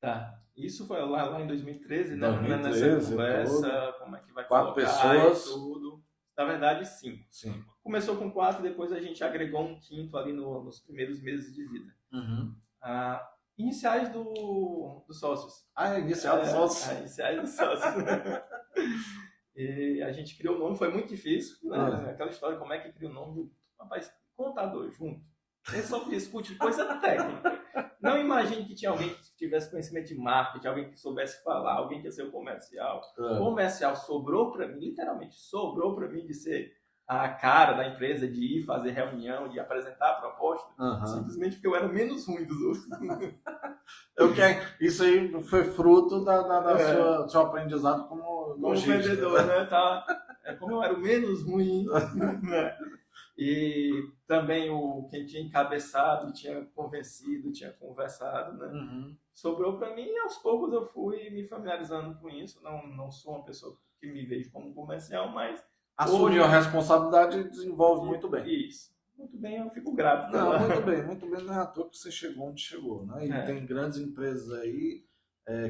Tá. Isso foi lá em 2013, né? Nessa 2013, conversa, todo. como é que vai 4 colocar e pessoas. tudo. Na verdade, sim. Sim. Começou com 4, depois a gente agregou um quinto ali nos primeiros meses de vida. Uhum. Iniciais dos sócios. Inicial dos sócios. Iniciais dos sócios. E a gente criou o nome, foi muito difícil, né? Aquela história, como é que cria o nome? Rapaz, contador junto. Ele só discute coisa técnica. Não imagine que tinha alguém que tivesse conhecimento de marketing, alguém que soubesse falar, alguém que ia ser o comercial. O comercial sobrou para mim, literalmente, sobrou para mim de ser a cara da empresa, de ir fazer reunião, de apresentar a proposta, simplesmente porque eu era o menos ruim dos outros. Isso aí foi fruto do seu aprendizado como vendedor, né? Como eu era o menos ruim, né? E também quem tinha encabeçado, tinha convencido, tinha conversado, né? Sobrou para mim e aos poucos eu fui me familiarizando com isso. Não sou uma pessoa que me vejo como comercial, mas assumiu a responsabilidade e desenvolve muito bem. Isso. Muito bem, eu fico grato. Não, muito bem. Não é à toa que você chegou onde chegou, né? E tem grandes empresas aí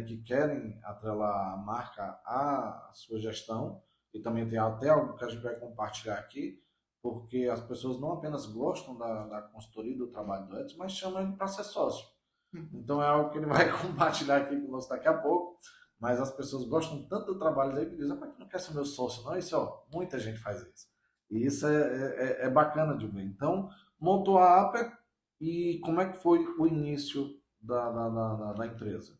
que querem atrelar a marca à sua gestão. E também tem até algo que a gente vai compartilhar aqui, porque as pessoas não apenas gostam da consultoria e do trabalho do Edson, mas chamam ele para ser sócio. Então é algo que ele vai compartilhar aqui conosco daqui a pouco. Mas as pessoas gostam tanto do trabalho dele que dizem, mas tu não quer ser meu sócio, não? Isso, muita gente faz isso. E isso é bacana de ver. Então, montou a Aper e como é que foi o início da empresa?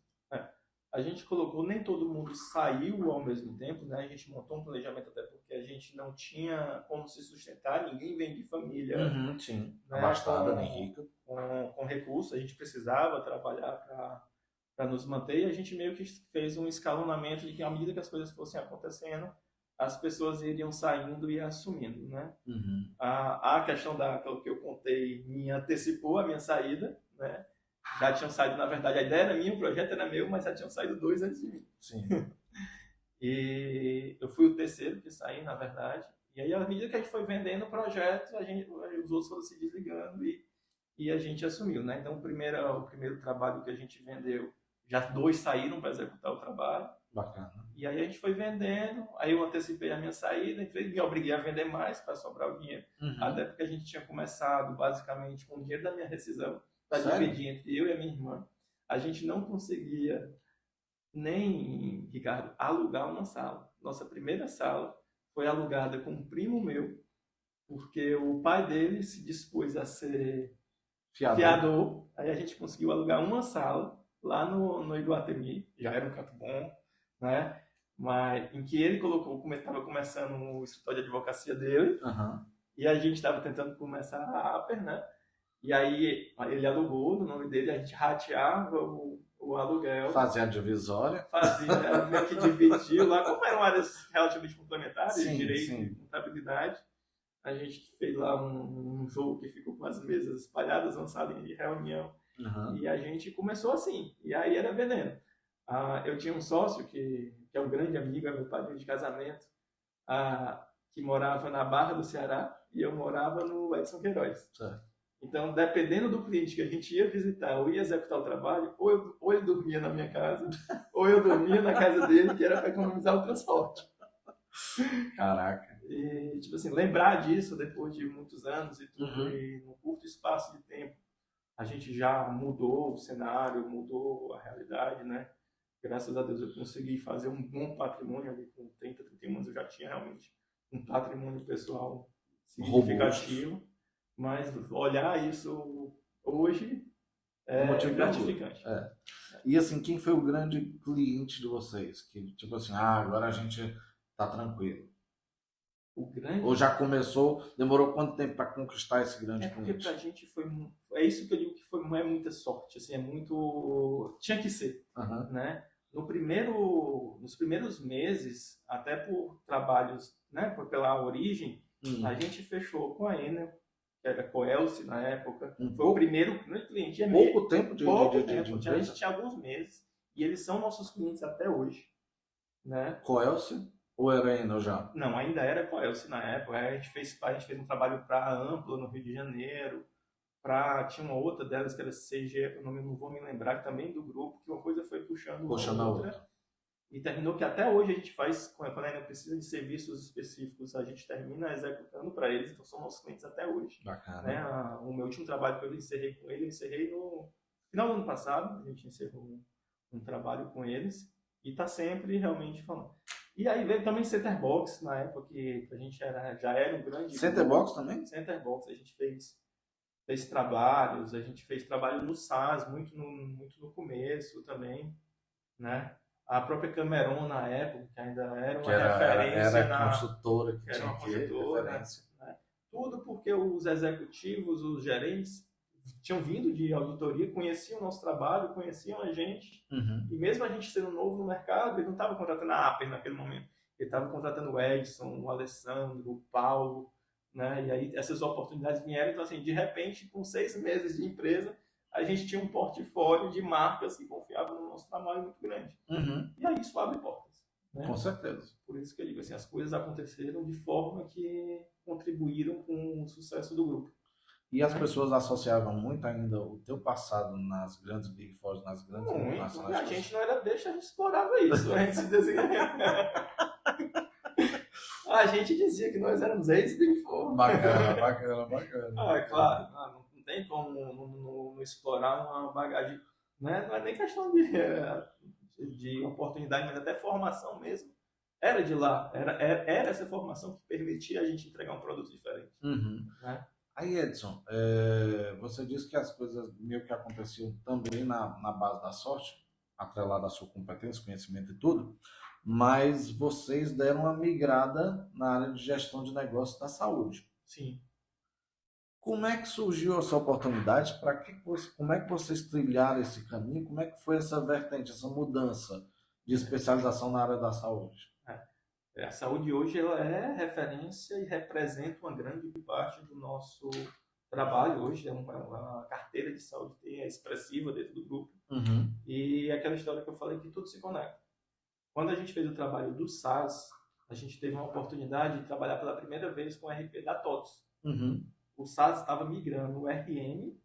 A gente colocou, nem todo mundo saiu ao mesmo tempo, né? A gente montou um planejamento até porque a gente não tinha como se sustentar, ninguém vem de família sim. Né? Abastada, nem rica. Com recursos, a gente precisava trabalhar para nos manter e a gente meio que fez um escalonamento de que à medida que as coisas fossem acontecendo, as pessoas iriam saindo e assumindo, né? A questão que eu contei me antecipou a minha saída, né? Já tinham saído, na verdade, a ideia era minha, o projeto era meu, mas já tinham saído 2 antes de mim. Sim. E eu fui o terceiro que saí, na verdade. E aí, à medida que a gente foi vendendo o projeto, os outros foram se desligando e a gente assumiu, né? Então, o primeiro trabalho que a gente vendeu, já 2 saíram para executar o trabalho. Bacana. E aí a gente foi vendendo, aí eu antecipei a minha saída, me obriguei a vender mais para sobrar o dinheiro. Até porque a gente tinha começado, basicamente, com o dinheiro da minha rescisão, para dividir entre eu e a minha irmã. A gente não conseguia nem, Ricardo, alugar uma sala. Nossa primeira sala foi alugada com um primo meu, porque o pai dele se dispôs a ser fiador. Aí a gente conseguiu alugar uma sala lá no Iguatemi, já era um canto bom, né? Mas em que ele estava começando o escritório de advocacia dele, e a gente estava tentando começar a Aper, né? E aí ele alugou no nome dele, a gente rateava o aluguel. Fazia a divisória. Fazia, meio que dividiu lá, como eram áreas relativamente complementares, direito e contabilidade. A gente fez lá um jogo que ficou com as mesas espalhadas, uma salinha de reunião. E a gente começou assim, e aí era vendendo. Eu tinha um sócio que é um grande amigo, é meu padrinho de casamento, que morava na Barra do Ceará, e eu morava no Edson Queiroz. Certo. Então, dependendo do cliente que a gente ia visitar ou ia executar o trabalho, ou ele dormia na minha casa, ou eu dormia na casa dele, que era para economizar o transporte. Caraca. E, tipo assim, lembrar disso depois de muitos anos e tudo, e num curto espaço de tempo, a gente já mudou o cenário, mudou a realidade, né? Graças a Deus eu consegui fazer um bom patrimônio ali com 30, 31 anos, eu já tinha realmente um patrimônio pessoal significativo. Robusto. Mas olhar isso hoje é gratificante. E assim, quem foi o grande cliente de vocês? Que tipo assim, agora a gente tá tranquilo. Ou já começou, demorou quanto tempo para conquistar esse grande cliente? Porque pra gente foi, é isso que eu digo que não é muita sorte, assim, é muito, tinha que ser, né? Nos primeiros meses, até por trabalhos, né, pela origem, a gente fechou com a Enel, que era Coelce na época. Um Foi o primeiro cliente. pouco tempo de Pouco tempo, a empresa? gente tinha alguns meses. E eles são nossos clientes até hoje, né? Coelce ou era Enel já? Não, ainda era Coelce na época. A gente fez um trabalho para a Ampla, no Rio de Janeiro. Tinha uma outra delas que era CG, eu não vou me lembrar, também do grupo, que uma coisa foi puxando a outra. E terminou que até hoje a gente faz, quando ainda precisa de serviços específicos, a gente termina executando para eles, então são nossos clientes até hoje. Bacana. Né? O meu último trabalho que eu encerrei com ele, eu encerrei no final do ano passado, a gente encerrou um trabalho com eles, e está sempre realmente falando. E aí veio também Centerbox, na época que a gente já era um grande... Centerbox também? Centerbox, a gente fez trabalhos, a gente fez trabalho no SaaS, muito no começo também, né? A própria Cameron na época, que ainda era uma referência era consultora, que era uma consultora, né? Tudo porque os executivos, os gerentes tinham vindo de auditoria, conheciam o nosso trabalho, conheciam a gente, e mesmo a gente sendo novo no mercado, ele não estava contratando a Aper naquele momento, ele estava contratando o Edson, o Alessandro, o Paulo, né? E aí essas oportunidades vieram, então assim, de repente, com 6 meses de empresa, a gente tinha um portfólio de marcas que confiavam no nosso trabalho muito grande. E aí isso abre portas. Né? Com certeza. Por isso que eu digo assim, as coisas aconteceram de forma que contribuíram com o sucesso do grupo. E as pessoas associavam muito ainda o teu passado nas grandes Big Four, nas grandes multinacionais. A gente não era besta, a gente explorava isso. A gente se desenhava. A gente dizia que nós éramos ex-Big Four. Bacana. Claro. Não tem como não explorar uma bagagem. Né? Não é nem questão de oportunidade, mas até formação mesmo. Era de lá. Era essa formação que permitia a gente entregar um produto diferente. Né? Aí, Edson, você disse que as coisas meio que aconteciam também na base da sorte, atrelada à sua competência, conhecimento e tudo, mas vocês deram uma migrada na área de gestão de negócios da saúde. Sim. Como é que surgiu essa oportunidade? Como é que vocês trilharam esse caminho? Como é que foi essa vertente, essa mudança de especialização na área da saúde? A saúde hoje ela é referência e representa uma grande parte do nosso trabalho hoje. Uma carteira de saúde expressiva dentro do grupo. E aquela história que eu falei que tudo se conecta. Quando a gente fez o trabalho do SaaS, a gente teve uma oportunidade de trabalhar pela primeira vez com o RP da TOTS. O SaaS estava migrando o RM,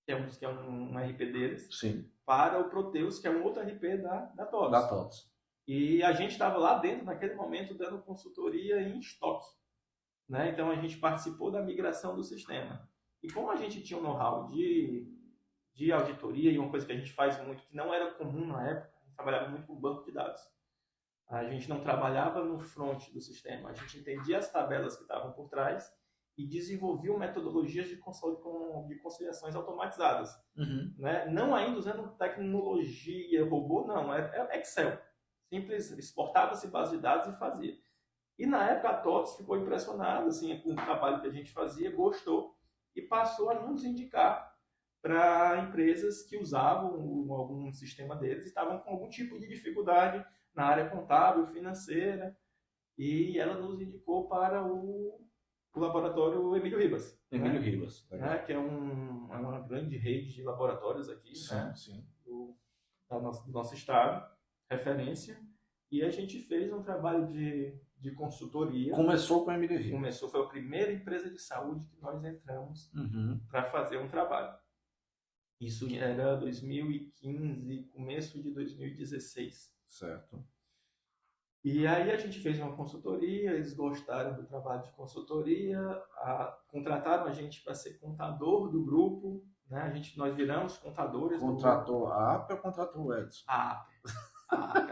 que é um RP deles, Sim. para o Proteus, que é um outro RP da TOTS. E a gente estava lá dentro, naquele momento, dando consultoria em estoque. Né? Então, a gente participou da migração do sistema. E como a gente tinha um know-how de auditoria, e uma coisa que a gente faz muito, que não era comum na época, a gente trabalhava muito com banco de dados. A gente não trabalhava no front do sistema. A gente entendia as tabelas que estavam por trás e desenvolvia metodologias de conciliações automatizadas. Né? Não ainda usando tecnologia, robô, não. É Excel. Simples, exportava-se base de dados e fazia. E na época a TOTS ficou impressionada assim, com o trabalho que a gente fazia, gostou e passou a nos indicar para empresas que usavam algum sistema deles e estavam com algum tipo de dificuldade na área contábil, financeira, e ela nos indicou para o laboratório Emílio Ribas. Né, que é uma grande rede de laboratórios aqui, sim. Do nosso estado, referência, e a gente fez um trabalho de consultoria. Começou com a Emílio Ribas. Foi a primeira empresa de saúde que nós entramos para fazer um trabalho. Isso era 2015, começo de 2016. Certo. E aí a gente fez uma consultoria, eles gostaram do trabalho de consultoria, contrataram a gente para ser contador do grupo, né? Nós viramos contadores. Contratou a APE ou contratou o Edson? A APE.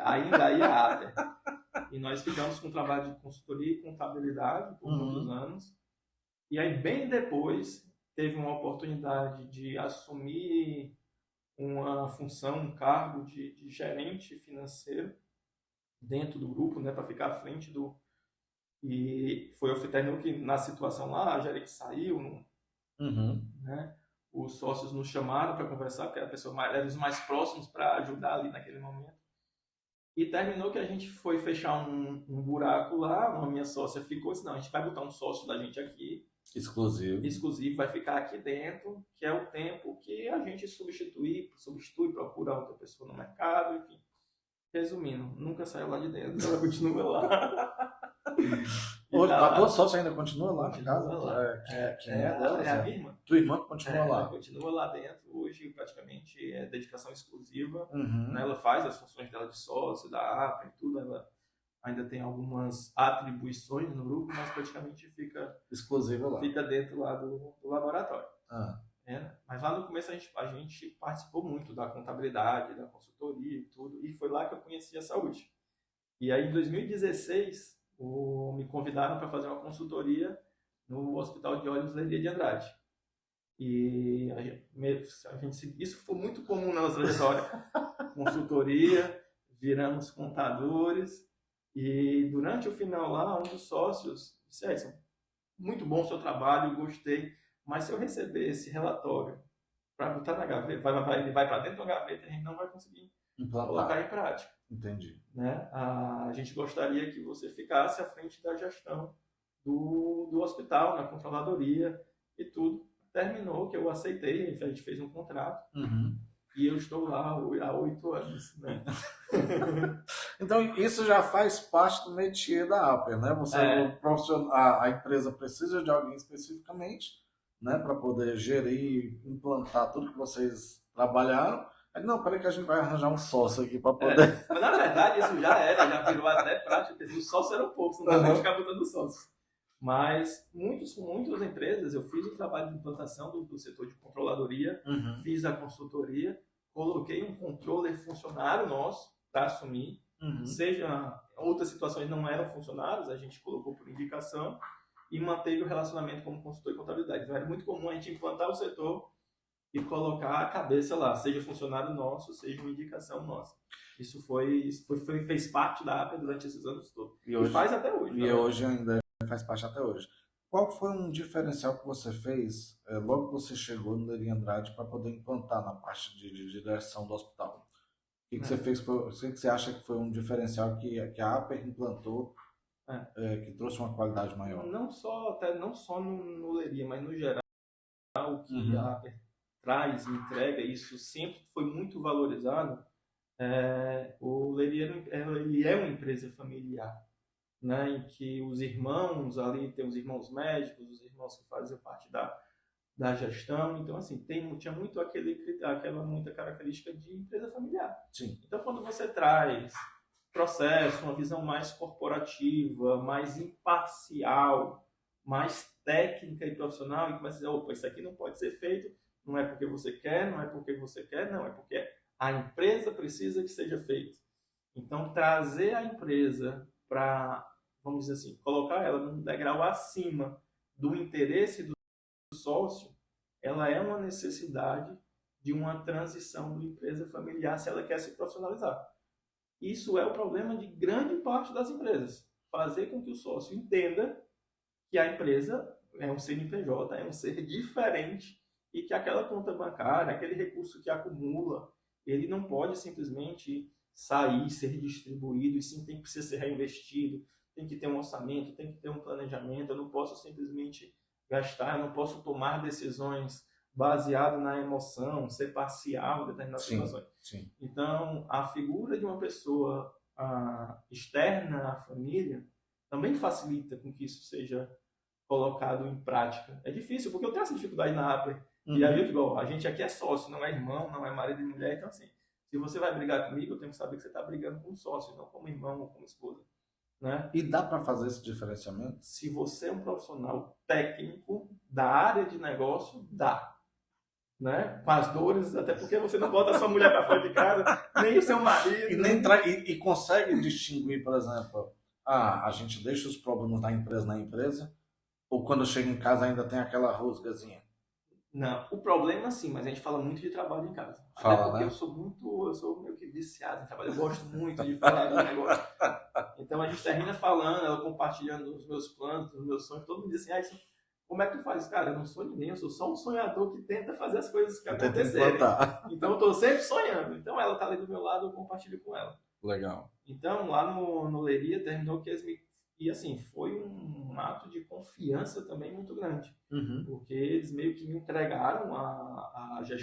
Ainda aí a APE. E nós ficamos com trabalho de consultoria e contabilidade por muitos anos. E aí bem depois teve uma oportunidade de assumir uma função, um cargo de gerente financeiro dentro do grupo, né, para ficar à frente do... E foi o terminou que na situação lá, a gerente saiu, né, os sócios nos chamaram para conversar, porque era os mais próximos para ajudar ali naquele momento. E terminou que a gente foi fechar um buraco lá, uma minha sócia ficou assim, não, a gente vai botar um sócio da gente aqui, Exclusivo. exclusivo, vai ficar aqui dentro, que é o tempo que a gente substitui, procura outra pessoa no mercado, enfim. Resumindo, nunca saiu lá de dentro, ela continua lá. Hoje, a tua Tá, sócia ainda continua lá na casa? continua lá. Quem é dela? É a minha irmã. Tua irmã continua Ela lá. continua lá dentro, hoje praticamente é dedicação exclusiva. Uhum. Né? Ela faz as funções dela de sócio, da APA e tudo, ela ainda tem algumas atribuições no grupo, mas praticamente Exclusiva lá. fica dentro lá do laboratório. Ah. Mas lá no começo a gente participou muito da contabilidade, da consultoria e tudo, e foi lá que eu conheci a saúde. E aí em 2016 me convidaram para fazer uma consultoria no Hospital de Olhos Leiria de Andrade. E isso foi muito comum na nossa trajetória. Consultoria, viramos contadores, e durante o final lá, um dos sócios disse, Edson, muito bom o seu trabalho, gostei, mas se eu receber esse relatório para botar na gaveta, ele vai para dentro da gaveta, a gente não vai conseguir colocar em prática. Entendi. Né? A gente gostaria que você ficasse à frente da gestão do hospital, na controladoria e tudo. Terminou que eu aceitei, a gente fez um contrato. Uhum. E eu estou lá há 8 anos, né? Então, isso já faz parte do métier da Aper, né? Você é um profissional, a empresa precisa de alguém especificamente, né? Para poder gerir, implantar tudo que vocês trabalharam. Aí, não, peraí que a gente vai arranjar um sócio aqui para poder... Mas, na verdade, isso já virou até prática. Os sócios eram poucos, não dava nem ficar botando sócios. Mas muitas empresas, eu fiz o trabalho de implantação do setor de controladoria, fiz a consultoria, coloquei um controller funcionário nosso para assumir, seja outras situações não eram funcionários, a gente colocou por indicação e manteve o relacionamento como consultor de contabilidade. Então era muito comum a gente implantar o setor e colocar a cabeça lá, seja funcionário nosso, seja uma indicação nossa. Isso fez parte da APA durante esses anos todos. E faz até hoje. E hoje ainda faz parte até hoje. Qual foi um diferencial que você fez logo que você chegou no Leiria Andrade para poder implantar na parte de direção do hospital? O que você fez? O que você acha que foi um diferencial que a APER implantou que trouxe uma qualidade maior? Não só no Leiria, mas no geral, o que a APER traz e entrega, isso sempre foi muito valorizado. O Leiria ele é uma empresa familiar. Né, em que os irmãos ali, tem os irmãos médicos, os irmãos que fazem parte da gestão, então assim, tinha muito aquela muita característica de empresa familiar. Sim. Então quando você traz processo, uma visão mais corporativa, mais imparcial, mais técnica e profissional, e começa a dizer, opa, isso aqui não pode ser feito, não é porque você quer, não é porque você quer, não, é porque a empresa precisa que seja feito. Então trazer a empresa para, vamos dizer assim, colocar ela num degrau acima do interesse do sócio, ela é uma necessidade de uma transição de empresa familiar se ela quer se profissionalizar. Isso é o problema de grande parte das empresas. Fazer com que o sócio entenda que a empresa é um CNPJ, é um ser diferente e que aquela conta bancária, aquele recurso que acumula, ele não pode simplesmente sair, ser distribuído, e sim precisa ser reinvestido, tem que ter um orçamento, tem que ter um planejamento, eu não posso simplesmente gastar, eu não posso tomar decisões baseado na emoção, ser parcial em determinadas situações. Sim. Então, a figura de uma pessoa externa à família também facilita com que isso seja colocado em prática. É difícil, porque eu tenho essa dificuldade na APER. E aí eu digo, a gente aqui é sócio, não é irmão, não é marido e mulher, então assim, se você vai brigar comigo, eu tenho que saber que você está brigando com um sócio, não como irmão ou como esposa. Né? E dá para fazer esse diferenciamento? Se você é um profissional técnico da área de negócio, dá. Né? Com as dores, até porque você não bota a sua mulher para fora de casa, nem o seu marido. E consegue distinguir, por exemplo, a gente deixa os problemas da empresa na empresa, ou quando chega em casa ainda tem aquela rusgazinha? Não, o problema sim, mas a gente fala muito de trabalho em casa. Fala, até porque né? eu sou meio que viciado em trabalho, eu gosto muito de falar do negócio. Então a gente termina falando, ela compartilhando os meus planos, os meus sonhos, todo mundo diz assim, como é que tu faz? Cara, eu não sou ninguém, eu sou só um sonhador que tenta fazer as coisas que acontecerem. Então eu tô sempre sonhando. Então ela tá ali do meu lado, eu compartilho com ela. Legal. Então, lá no Leria, terminou que eles me... E assim, foi um ato de confiança também muito grande. Uhum. Porque eles meio que me entregaram a gestão,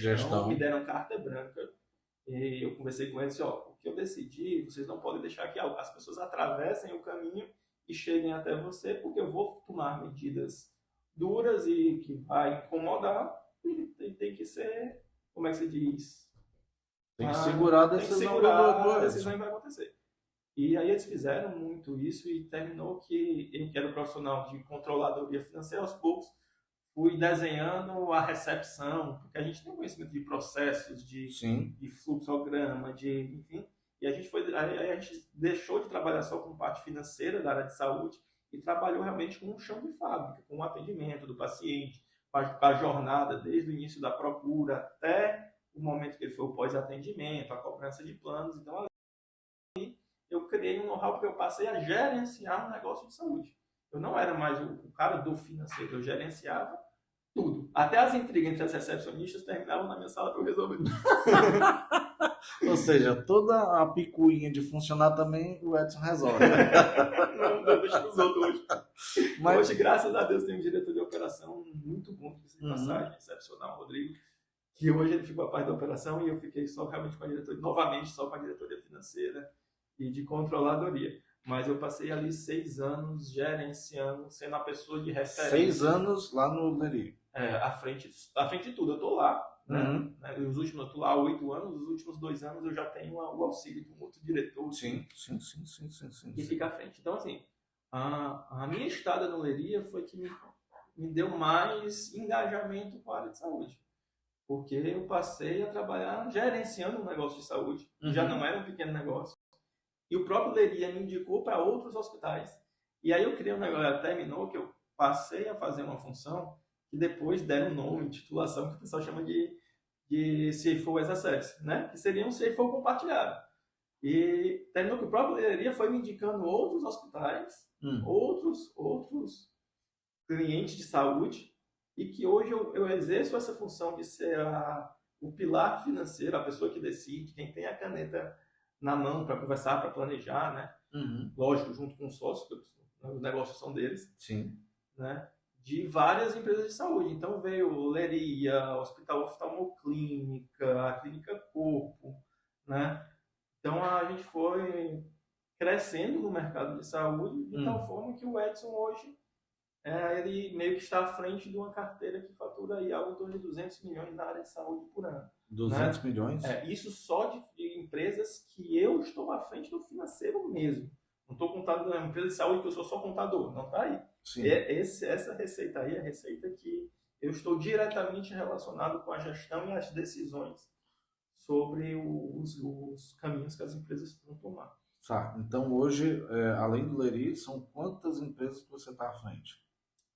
me Gestão. deram carta branca. E eu conversei com eles e ó, o que eu decidi, vocês não podem deixar que as pessoas atravessem o caminho e cheguem até você, porque eu vou tomar medidas duras e que vai incomodar, e tem que ser, como é que se diz? Tem que segurar a Tem que decisão segurar do a Edson. decisão que vai acontecer. E aí eles fizeram muito isso e terminou que eu, que era profissional de controladoria financeira, aos poucos fui desenhando a recepção, porque a gente tem conhecimento de processos, Sim. de fluxograma, enfim, e aí a gente deixou de trabalhar só com parte financeira da área de saúde e trabalhou realmente com um chão de fábrica, com o atendimento do paciente, com a jornada desde o início da procura até o momento que ele foi o pós-atendimento, a cobrança de planos. Então, eu criei um know-how porque eu passei a gerenciar um negócio de saúde. Eu não era mais o cara do financeiro, eu gerenciava tudo. Até as intrigas entre as recepcionistas terminavam na minha sala para eu resolver. Ou seja, toda a picuinha de funcionar também o Edson resolve. Não, deixa os outros hoje. Mas... Hoje, graças a Deus, tem um diretor de operação muito bom, de passagem, excepcional, Rodrigo, que hoje ele ficou a parte da operação e eu fiquei só realmente com a diretoria, novamente só com a diretoria financeira e de controladoria. Mas eu passei ali 6 anos gerenciando, sendo a pessoa de referência. 6 anos lá no Leri. À frente de tudo. Eu estou lá, né? Os últimos, eu estou lá há 8 anos, os últimos 2 anos eu já tenho o auxílio de um outro diretor. Sim. Que fica à frente. Então, assim, a minha estada no Leria foi que me deu mais engajamento com a área de saúde. Porque eu passei a trabalhar gerenciando um negócio de saúde, que já não era um pequeno negócio. E o próprio Leria me indicou para outros hospitais. E aí eu criei um negócio, terminou que eu passei a fazer uma função que depois deram um nome, titulação, que o pessoal chama de CFO as a Service, né? Que seria um CFO compartilhado. E terminou que o próprio Leria foi me indicando outros hospitais, outros clientes de saúde, e que hoje eu exerço essa função de ser o pilar financeiro, a pessoa que decide, quem tem a caneta na mão para conversar, para planejar, né? Lógico, junto com os sócios, porque os negócios são deles. Sim. Né? De várias empresas de saúde. Então veio o Leria, Hospital Oftalmoclínica, a Clínica Corpo, né? Então a gente foi crescendo no mercado de saúde de tal forma que o Edson hoje ele meio que está à frente de uma carteira que fatura aí algo em torno de 200 milhões na área de saúde por ano. 200 né? milhões? Isso só de empresas que eu estou à frente do financeiro mesmo. Não estou contando uma empresa de saúde que eu sou só contador. Não está aí. Sim. Essa receita aí é a receita que eu estou diretamente relacionado com a gestão e as decisões sobre os caminhos que as empresas vão tomar. Tá. Então hoje, além do Leri, são quantas empresas que você está à frente?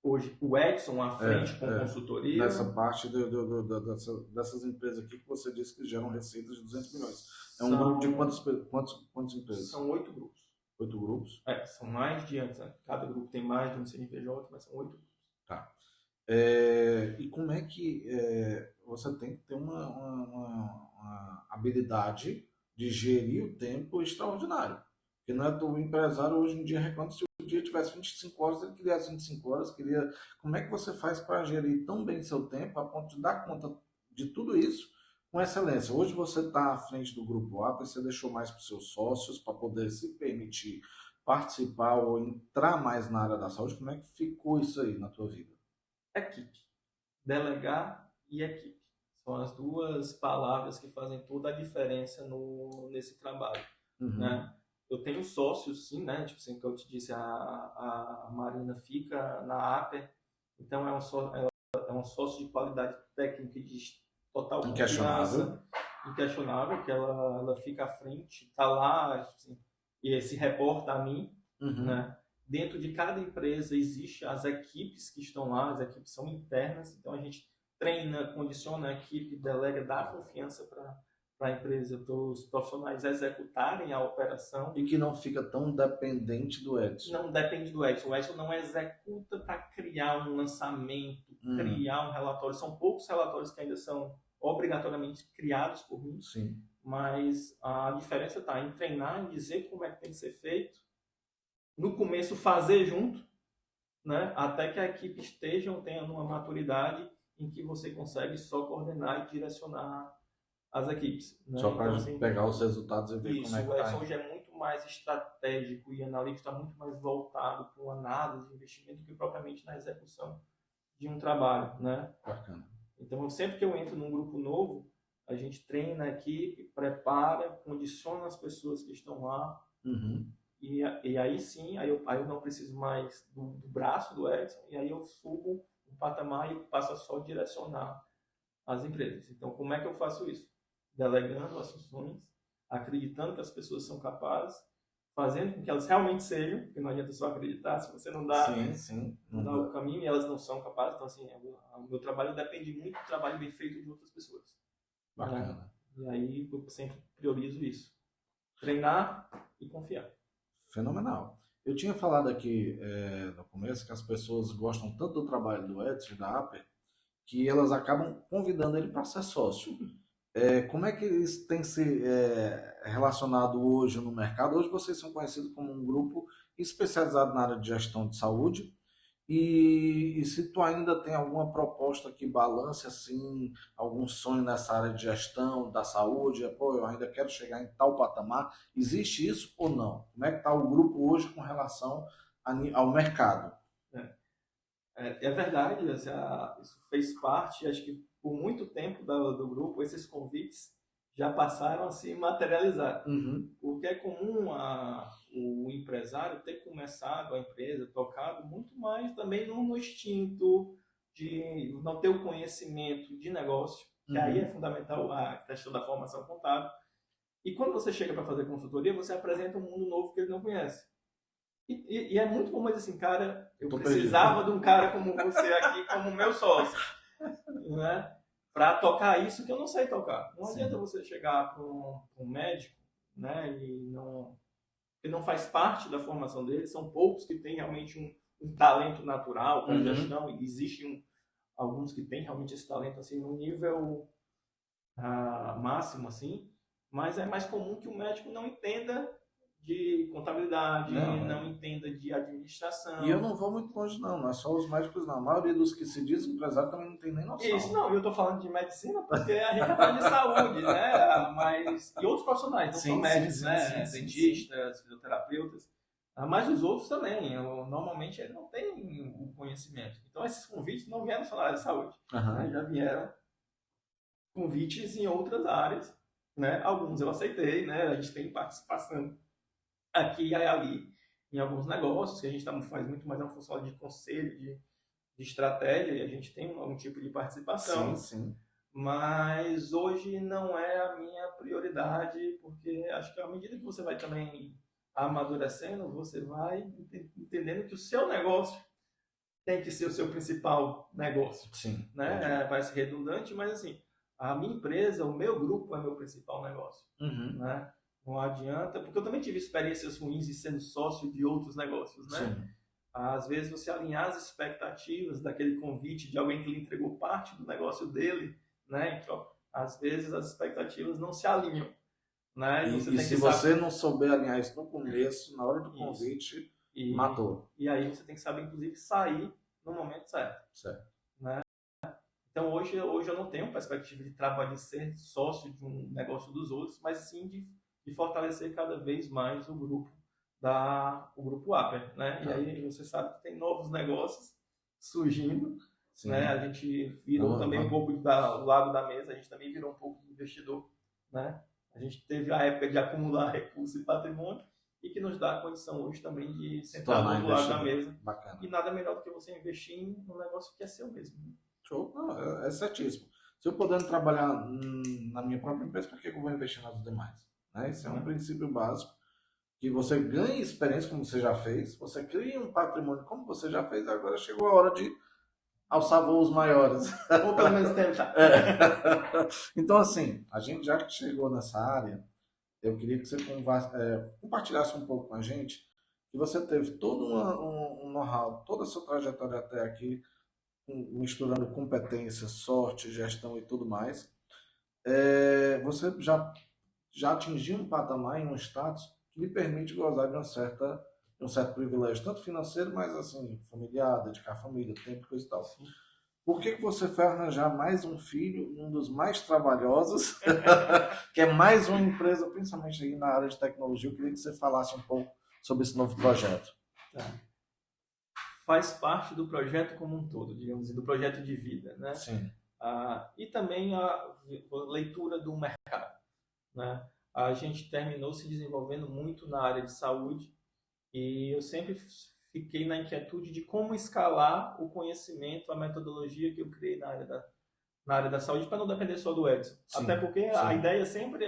Hoje, o Edson à frente com consultoria. Nessa parte dessas empresas aqui que você disse que geram receitas de 200 milhões. É um grupo de quantas empresas? São 8 grupos. 8 grupos? São mais de antes. Né? Cada grupo tem mais de um CNPJ, mas são 8 grupos. Tá. E como é que você tem que ter uma habilidade de gerir o tempo extraordinário? Porque não é o empresário hoje em dia reclama se o dia tivesse 25 horas, ele queria 25 horas, Como é que você faz para gerir tão bem seu tempo a ponto de dar conta de tudo isso com excelência? Hoje você está à frente do grupo A, você deixou mais para os seus sócios para poder se permitir participar ou entrar mais na área da saúde. Como é que ficou isso aí na tua vida? Equipe. Delegar e equipe. São as duas palavras que fazem toda a diferença nesse trabalho. Né? Eu tenho sócios, sim, né? Tipo assim, que eu te disse, a Marina fica na Aper, então é um sócio de qualidade técnica de total confiança, inquestionável, que ela fica à frente, está lá, tipo assim, e se reporta a mim, né? Dentro de cada empresa existe as equipes que estão lá, as equipes são internas, então a gente treina, condiciona a equipe, delega, dá confiança para a empresa, para os profissionais executarem a operação. E que não fica tão dependente do Edson. Não depende do Edson. O Edson não executa para criar um lançamento, criar um relatório. São poucos relatórios que ainda são obrigatoriamente criados por mim, Sim. mas a diferença está em treinar, em dizer como é que tem que ser feito, no começo fazer junto, né, até que a equipe tenha uma maturidade em que você consegue só coordenar e direcionar as equipes. Né? Só para então, assim, pegar os resultados e ver como é que o tá Edson indo. hoje é muito mais estratégico e analítico, está muito mais voltado para uma análise de investimento do que propriamente na execução de um trabalho, né? Bacana. Então, sempre que eu entro num grupo novo, a gente treina a equipe, prepara, condiciona as pessoas que estão lá, Uhum. e aí sim, aí eu não preciso mais do braço do Edson, e aí eu subo um patamar e passo a só direcionar as empresas. Então, como é que eu faço isso? Delegando as funções, acreditando que as pessoas são capazes, fazendo com que elas realmente sejam, porque não adianta só acreditar, se você não dá, não dá o caminho e elas não são capazes. Então, assim, o meu trabalho depende muito do trabalho bem feito de outras pessoas. Bacana. E aí eu sempre priorizo isso. Treinar e confiar. Fenomenal. Eu tinha falado aqui no começo que as pessoas gostam tanto do trabalho do Edson e da Aper que elas acabam convidando ele para ser sócio. Como é que isso tem se relacionado hoje no mercado? Hoje vocês são conhecidos como um grupo especializado na área de gestão de saúde. E se tu ainda tem alguma proposta que balance assim, algum sonho nessa área de gestão da saúde, pô, eu ainda quero chegar em tal patamar, existe isso ou não? Como é que está o grupo hoje com relação ao mercado? É verdade, assim, isso fez parte, acho que por muito tempo do grupo, esses convites já passaram a se materializar. Uhum. Porque é comum o empresário ter começado a empresa, tocado muito mais também no instinto de não ter o conhecimento de negócio, que aí é fundamental a questão da formação contábil. E quando você chega para fazer consultoria, você apresenta um mundo novo que ele não conhece. E é muito comum dizer assim, cara, eu precisava de um cara como você aqui, como meu sócio, né? Para tocar isso que eu não sei tocar. Não adianta você chegar para um médico, né? Que não faz parte da formação dele, são poucos que têm realmente um talento natural para gestão, e existem alguns que têm realmente esse talento assim no nível máximo, assim, mas é mais comum que o médico não entenda de contabilidade, não entenda de administração. E eu não vou muito longe não é só os médicos não, a maioria dos que se diz empresário também não tem nem noção. Isso, não, eu estou falando de medicina porque a gente está falando de saúde, né, mas, e outros profissionais, não são médicos, né, dentistas, fisioterapeutas, mas os outros também, normalmente eles não têm o conhecimento. Então esses convites não vieram só na área de saúde, né, já vieram convites em outras áreas, né, alguns eu aceitei, né, a gente tem participação aqui e ali em alguns negócios, que a gente faz muito mais uma função de conselho, de estratégia, e a gente tem algum tipo de participação. Sim. Mas hoje não é a minha prioridade, porque acho que à medida que você vai também amadurecendo, você vai entendendo que o seu negócio tem que ser o seu principal negócio. Sim. Né? Parece redundante, mas assim, a minha empresa, o meu grupo é meu principal negócio. Né? Não adianta, porque eu também tive experiências ruins de sendo sócio de outros negócios, né? Sim. Às vezes você alinhar as expectativas daquele convite de alguém que lhe entregou parte do negócio dele, né? Então, às vezes as expectativas não se alinham, né? E se você não souber alinhar isso no começo, na hora do convite, matou. E aí você tem que saber, inclusive, sair no momento certo. Né? Então, hoje eu não tenho perspectiva de trabalho de ser sócio de um negócio dos outros, mas sim de fortalecer cada vez mais o grupo Aper, né? E aí você sabe que tem novos negócios surgindo, né? A gente virou também um pouco do lado da mesa, a gente também virou um pouco de investidor, né? A gente teve a época de acumular recursos e patrimônio e que nos dá a condição hoje também de sentar do lado da mesa. Bacana. E nada melhor do que você investir em um negócio que é seu mesmo. Show. Não, é certíssimo. Se eu puder trabalhar na minha própria empresa, por que eu vou investir nas demais? Né? Esse é um princípio básico, que você ganhe experiência como você já fez, você cria um patrimônio como você já fez, agora chegou a hora de alçar voos maiores. Ou pelo menos tentar. Então, assim, a gente já que chegou nessa área, eu queria que você compartilhasse um pouco com a gente, que você teve todo um know-how, toda a sua trajetória até aqui, misturando competência, sorte, gestão e tudo mais. você já atingiu um patamar e um status que lhe permite gozar de um certo privilégio, tanto financeiro, mas assim, familiar, dedicar à família, tempo, coisa e tal. Sim. Por que você foi arranjar mais um filho, um dos mais trabalhosos, que é mais uma empresa, principalmente aí na área de tecnologia? Eu queria que você falasse um pouco sobre esse novo projeto. Tá. Faz parte do projeto como um todo, digamos assim, do projeto de vida, né? Sim. E também a leitura do mercado, né? A gente terminou se desenvolvendo muito na área de saúde e eu sempre fiquei na inquietude de como escalar o conhecimento, a metodologia que eu criei na área da saúde para não depender só do Edson. Sim, Até porque sim. a ideia sempre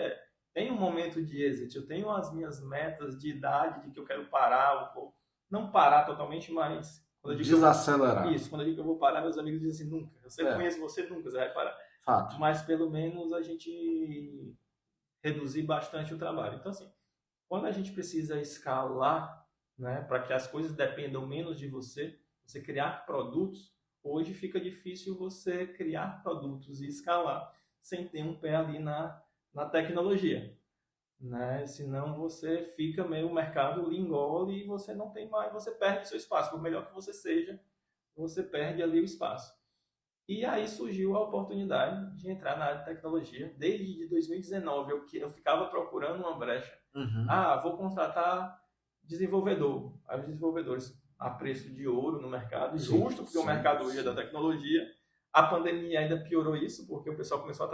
tem um momento de exit, eu tenho as minhas metas de idade, de que eu quero parar, ou não parar totalmente, mas quando eu digo Desacelerar. isso, quando eu digo que eu vou parar, meus amigos dizem assim, nunca. Eu conheço você, nunca você vai parar. Fato. Mas pelo menos a gente reduzir bastante o trabalho. Então, assim, quando a gente precisa escalar, né, para que as coisas dependam menos de você, você criar produtos, hoje fica difícil você criar produtos e escalar sem ter um pé ali na tecnologia, né? Senão você fica meio, o mercado lhe engole e você não tem mais, você perde seu espaço. Por melhor que você seja, você perde ali o espaço. E aí surgiu a oportunidade de entrar na área de tecnologia. Desde 2019 eu ficava procurando uma brecha. Uhum. Vou contratar desenvolvedor. Aí os desenvolvedores a preço de ouro no mercado, justo porque o mercado hoje é da tecnologia. A pandemia ainda piorou isso, porque o pessoal começou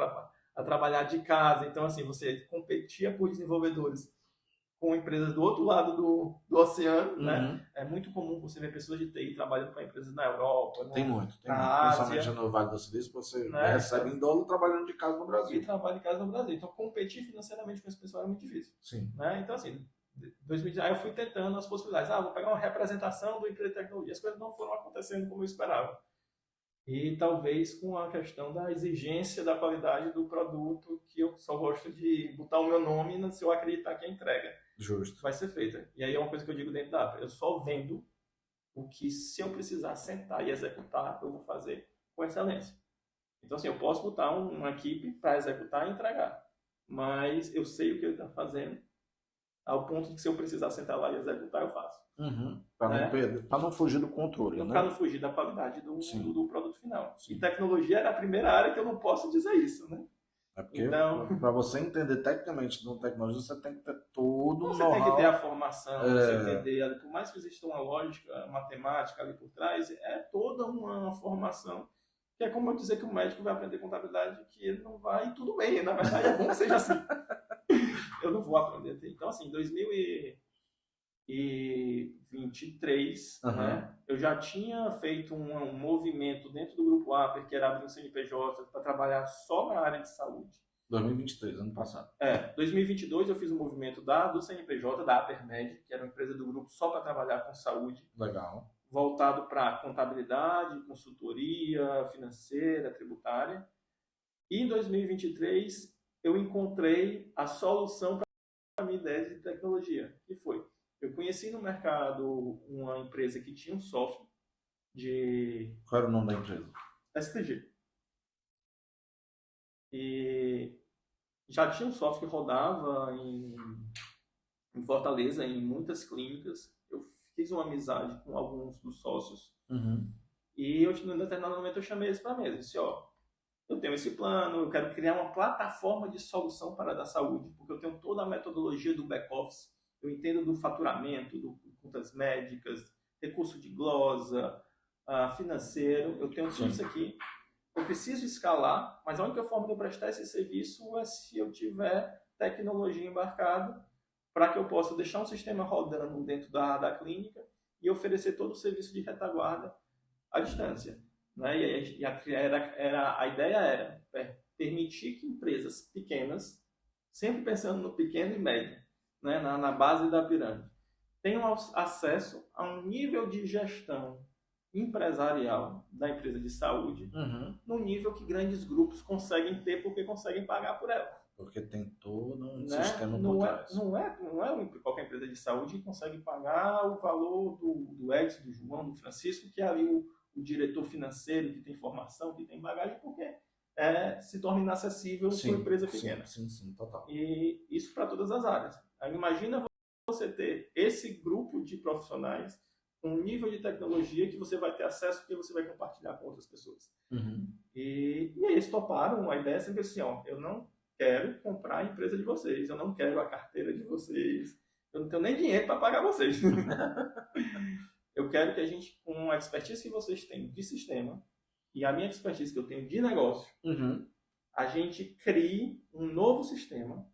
a trabalhar de casa. Então, assim, você competia por desenvolvedores com empresas do outro lado do oceano, né? É muito comum você ver pessoas de TI trabalhando para empresas na Europa, Tem muito. na Ásia. Principalmente no Vale do Silício, você Né? recebe em dólar trabalhando de casa no Brasil. E trabalha de casa no Brasil. Então, competir financeiramente com esse pessoal é muito difícil. Sim. Né? Então, assim, 2019 eu fui tentando as possibilidades. Vou pegar uma representação do empresa de tecnologia. As coisas não foram acontecendo como eu esperava. E talvez com a questão da exigência da qualidade do produto, que eu só gosto de botar o meu nome se eu acreditar que a entrega Justo. vai ser feita. E aí é uma coisa que eu digo dentro da Apple. Eu só vendo o que, se eu precisar sentar e executar, eu vou fazer com excelência. Então, assim, eu posso botar uma equipe para executar e entregar. Mas eu sei o que ele está fazendo, ao ponto de que se eu precisar sentar lá e executar, eu faço. Uhum. Para não fugir do controle, né? Para não fugir da qualidade do produto final. Sim. E tecnologia era a primeira área que eu não posso dizer isso, né? É porque então, para você entender tecnicamente no tecnologia, você tem que ter todo um know-how. Você tem que ter a formação, você entender, por mais que exista uma lógica matemática ali por trás, é toda uma formação. Que é como eu dizer que o médico vai aprender contabilidade, que ele não vai, e tudo bem, na verdade é bom que seja assim. Eu não vou aprender. Então, assim, em 2023, né, eu já tinha feito um movimento dentro do grupo Aper, que era abrir um CNPJ para trabalhar só na área de saúde. 2023, ano passado. 2022 eu fiz um movimento do CNPJ, da Apermed, que era uma empresa do grupo só para trabalhar com saúde. Legal. Voltado para contabilidade, consultoria financeira, tributária. E em 2023 eu encontrei a solução para a minha ideia de tecnologia, que foi, eu conheci no mercado uma empresa que tinha um software de... Qual era o nome da empresa? STG. E já tinha um software que rodava em Fortaleza, em muitas clínicas. Eu fiz uma amizade com alguns dos sócios. E em determinado momento eu chamei eles para a mesa. Disse, eu tenho esse plano, eu quero criar uma plataforma de solução para a da saúde, porque eu tenho toda a metodologia do back-office, eu entendo do faturamento, do contas médicas, recurso de glosa, financeiro, eu tenho tudo isso aqui. Eu preciso escalar, mas a única forma de eu prestar esse serviço é se eu tiver tecnologia embarcada, para que eu possa deixar um sistema rodando dentro da clínica e oferecer todo o serviço de retaguarda à distância. Né? E a ideia era permitir que empresas pequenas, sempre pensando no pequeno e médio, né? na base da pirâmide, tenham acesso a um nível de gestão empresarial da empresa de saúde, no nível que grandes grupos conseguem ter, porque conseguem pagar por ela. Porque tem todo um sistema por trás. Não é qualquer empresa de saúde que consegue pagar o valor do Edson, do João, do Francisco, que é ali o diretor financeiro, que tem formação, que tem bagagem, porque se torna inacessível para uma empresa pequena. Sim, total. E isso para todas as áreas. Aí imagina você ter esse grupo de profissionais com um nível de tecnologia que você vai ter acesso porque você vai compartilhar com outras pessoas. E eles toparam a ideia sempre assim, ó, eu não quero comprar a empresa de vocês, eu não quero a carteira de vocês, eu não tenho nem dinheiro para pagar vocês. Eu quero que a gente, com a expertise que vocês têm de sistema e a minha expertise que eu tenho de negócio, a gente crie um novo sistema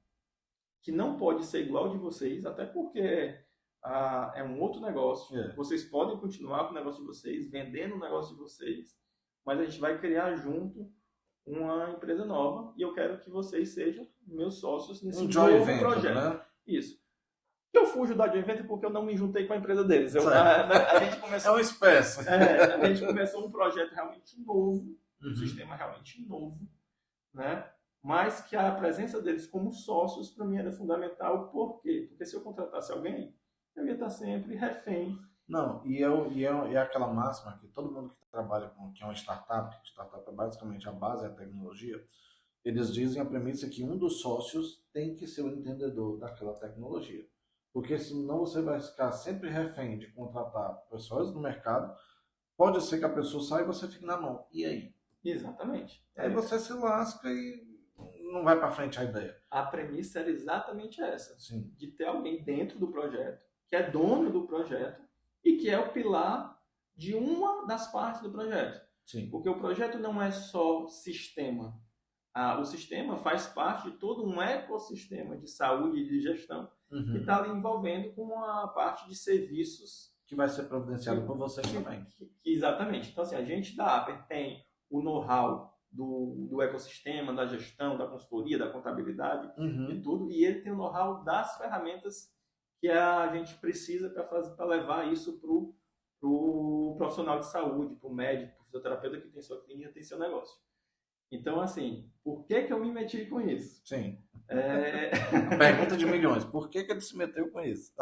que não pode ser igual ao de vocês, até porque é um outro negócio. Vocês podem continuar com o negócio de vocês, vendendo o negócio de vocês, mas a gente vai criar junto uma empresa nova e eu quero que vocês sejam meus sócios nesse novo projeto. Né? Isso. Eu fujo da joint venture porque eu não me juntei com a empresa deles. A gente começou, é uma espécie. A gente começou um projeto realmente novo, um sistema realmente novo, né? Mas que a presença deles como sócios para mim era fundamental. Por quê? Porque se eu contratasse alguém, eu ia estar sempre refém. Não, e é aquela máxima que todo mundo que trabalha com que é uma startup é basicamente a base da tecnologia, eles dizem a premissa que um dos sócios tem que ser o entendedor daquela tecnologia. Porque senão você vai ficar sempre refém de contratar pessoas no mercado, pode ser que a pessoa saia e você fique na mão. E aí? Exatamente. Aí você se lasca e não vai para frente a ideia. A premissa era exatamente essa. Sim. De ter alguém dentro do projeto, que é dono do projeto e que é o pilar de uma das partes do projeto. Sim. Porque o projeto não é só sistema. O sistema faz parte de todo um ecossistema de saúde e de gestão que está ali envolvendo com a parte de serviços que vai ser providenciado por vocês também. Exatamente. Então, assim, a gente da Aper tem o know-how do ecossistema, da gestão, da consultoria, da contabilidade, de tudo, e ele tem o know-how das ferramentas que a gente precisa para levar isso para o profissional de saúde, para o médico, para o fisioterapeuta que tem sua clínica, tem seu negócio. Então, assim, por que eu me meti com isso? Sim. Pergunta de milhões. Por que ele se meteu com isso?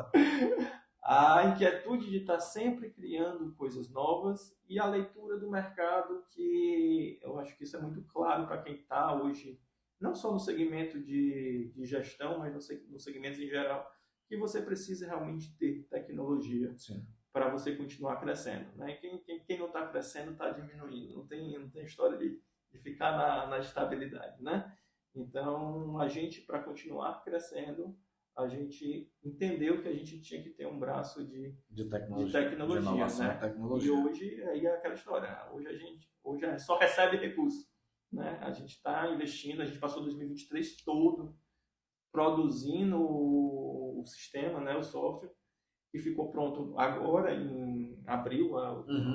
A inquietude de estar sempre criando coisas novas e a leitura do mercado, que eu acho que isso é muito claro para quem está hoje, não só no segmento de gestão, mas nos segmentos em geral, que você precisa realmente ter tecnologia para você continuar crescendo. Né? Quem não está crescendo está diminuindo, não tem história de ficar na estabilidade, né? Então, a gente, para continuar crescendo, a gente entendeu que a gente tinha que ter um braço de tecnologia, de inovação, né? Tecnologia. E hoje é aquela história. Hoje a gente só recebe recurso, né? A gente está investindo, a gente passou 2023 todo produzindo o sistema, né? O software, que ficou pronto agora em abril,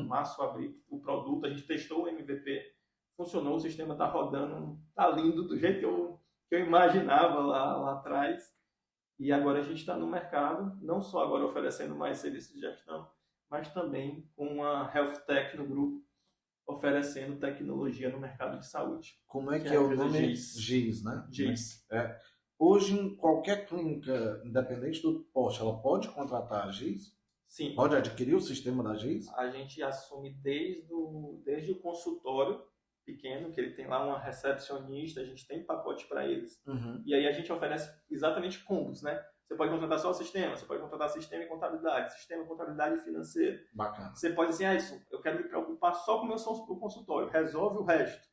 março, abril, o produto, a gente testou o MVP, funcionou, o sistema está rodando, está lindo do jeito que eu imaginava lá atrás. E agora a gente está no mercado, não só agora oferecendo mais serviços de gestão, mas também com a Health Tech no grupo, oferecendo tecnologia no mercado de saúde. Como é que é o nome? GIS, né? GIS. Hoje, em qualquer clínica, independente do porte, ela pode contratar a GIS? Sim. Pode adquirir o sistema da GIS? A gente assume desde o consultório pequeno, que ele tem lá uma recepcionista, a gente tem pacote para eles. E aí a gente oferece exatamente combos, né? Você pode contratar só o sistema, você pode contratar sistema e contabilidade e financeira. Bacana. Você pode dizer, isso, eu quero me preocupar só com o meu consultório, resolve o resto.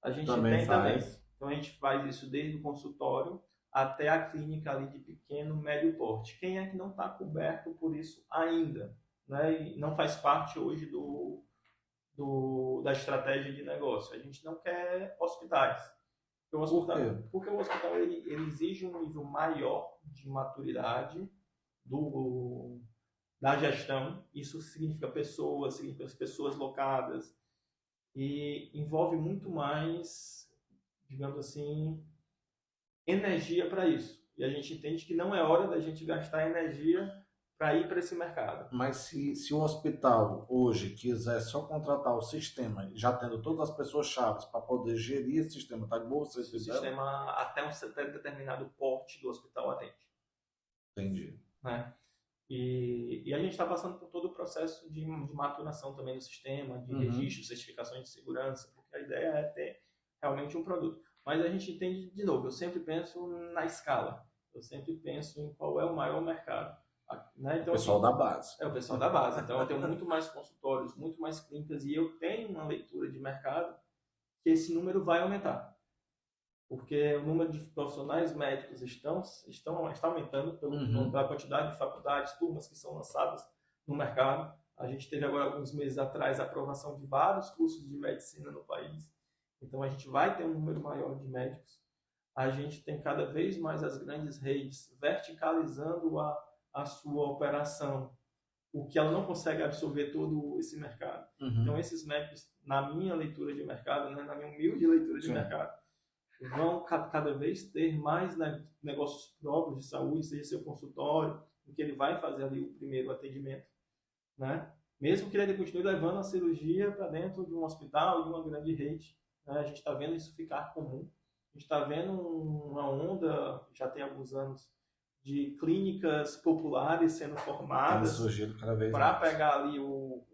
A gente também. Então a gente faz isso desde o consultório até a clínica ali de pequeno, médio porte. Quem é que não está coberto por isso ainda? Né? E não faz parte hoje da estratégia de negócio. A gente não quer hospitais. Porque o hospital ele exige um nível maior de maturidade da gestão. Isso significa as pessoas locadas. E envolve muito mais, digamos assim, energia para isso. E a gente entende que não é hora da gente gastar energia para ir para esse mercado. Mas se o hospital hoje quiser só contratar o sistema, já tendo todas as pessoas chaves para poder gerir esse sistema, tá de boa? O sistema até um determinado porte do hospital atende. Entendi. Né? E a gente está passando por todo o processo de maturação também do sistema, de registro, certificações de segurança, porque a ideia é ter realmente um produto. Mas a gente entende, de novo, eu sempre penso na escala. Eu sempre penso em qual é o maior mercado. Né? Então, O pessoal assim, da base. é o pessoal da base. Então, eu tenho muito mais consultórios, muito mais clínicas e eu tenho uma leitura de mercado que esse número vai aumentar. Porque o número de profissionais médicos está aumentando pela quantidade de faculdades, turmas que são lançadas no mercado. A gente teve agora, alguns meses atrás, a aprovação de vários cursos de medicina no país. Então, a gente vai ter um número maior de médicos. A gente tem cada vez mais as grandes redes verticalizando a sua operação, o que ela não consegue absorver todo esse mercado. Então, esses médicos, na minha leitura de mercado, né, na minha humilde leitura de mercado, vão cada vez ter mais negócios próprios de saúde, seja seu consultório, em que ele vai fazer ali o primeiro atendimento, né? Mesmo que ele continue levando a cirurgia para dentro de um hospital, de uma grande rede, né? A gente está vendo isso ficar comum. A gente está vendo uma onda, já tem alguns anos, de clínicas populares sendo formadas para pegar ali o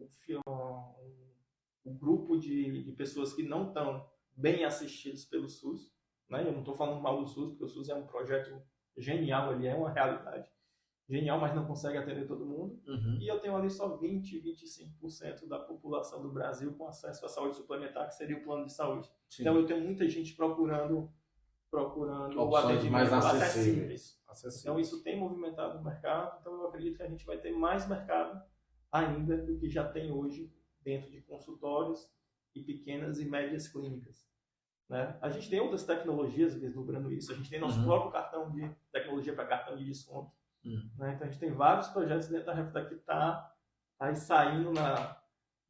grupo de pessoas que não estão bem assistidos pelo SUS. Né? Eu não estou falando mal do SUS, porque o SUS é um projeto genial, ele é uma realidade genial, mas não consegue atender todo mundo. E eu tenho ali só 20, 25% da população do Brasil com acesso à saúde suplementar, que seria o plano de saúde. Sim. Então eu tenho muita gente procurando o atendimento mais acessíveis. Então isso tem movimentado o mercado, então eu acredito que a gente vai ter mais mercado ainda do que já tem hoje dentro de consultórios e pequenas e médias clínicas. Né? A gente tem outras tecnologias vislumbrando isso, a gente tem nosso próprio cartão de tecnologia para cartão de desconto. Né? Então a gente tem vários projetos dentro da Refutec que está aí saindo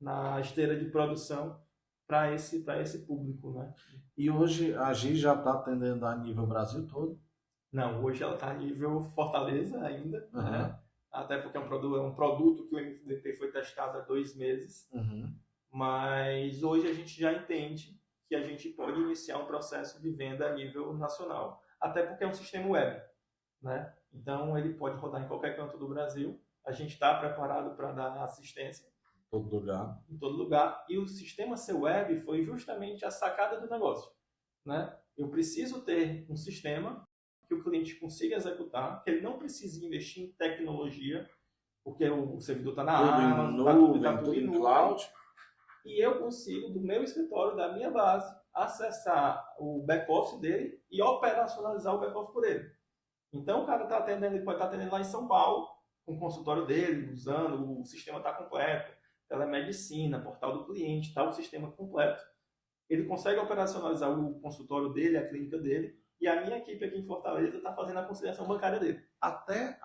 na esteira de produção para esse público. Né? E hoje a GI já está atendendo a nível Brasil todo? Não, hoje ela está a nível Fortaleza ainda, né? Até porque é um produto que o MVP foi testado há 2 meses, mas hoje a gente já entende que a gente pode iniciar um processo de venda a nível nacional, até porque é um sistema web, né? Então ele pode rodar em qualquer canto do Brasil, a gente está preparado para dar assistência em todo lugar, e o sistema ser web foi justamente a sacada do negócio, né? Eu preciso ter um sistema que o cliente consiga executar, que ele não precise investir em tecnologia, porque o servidor está na Amazon, está tudo em cloud, e eu consigo, do meu escritório, da minha base, acessar o back-office dele e operacionalizar o back-office por ele. Então, o cara está atendendo, ele pode estar atendendo lá em São Paulo, com o consultório dele, usando, o sistema está completo, telemedicina, portal do cliente, está o sistema completo. Ele consegue operacionalizar o consultório dele, a clínica dele, e a minha equipe aqui em Fortaleza está fazendo a conciliação bancária dele. Até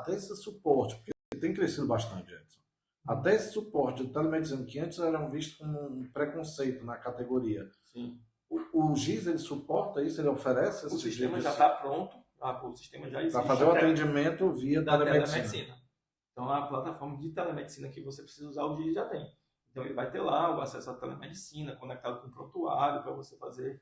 esse suporte, porque tem crescido bastante, Edson. Até esse suporte de telemedicina, que antes eram vistos como um preconceito na categoria. Sim. O GIS, ele suporta isso? Ele oferece esse O sistema já está pronto, o sistema já existe. Para fazer o atendimento via telemedicina. Então, a plataforma de telemedicina que você precisa usar, o GIS já tem. Então, ele vai ter lá o acesso à telemedicina, conectado com o prontuário, para você fazer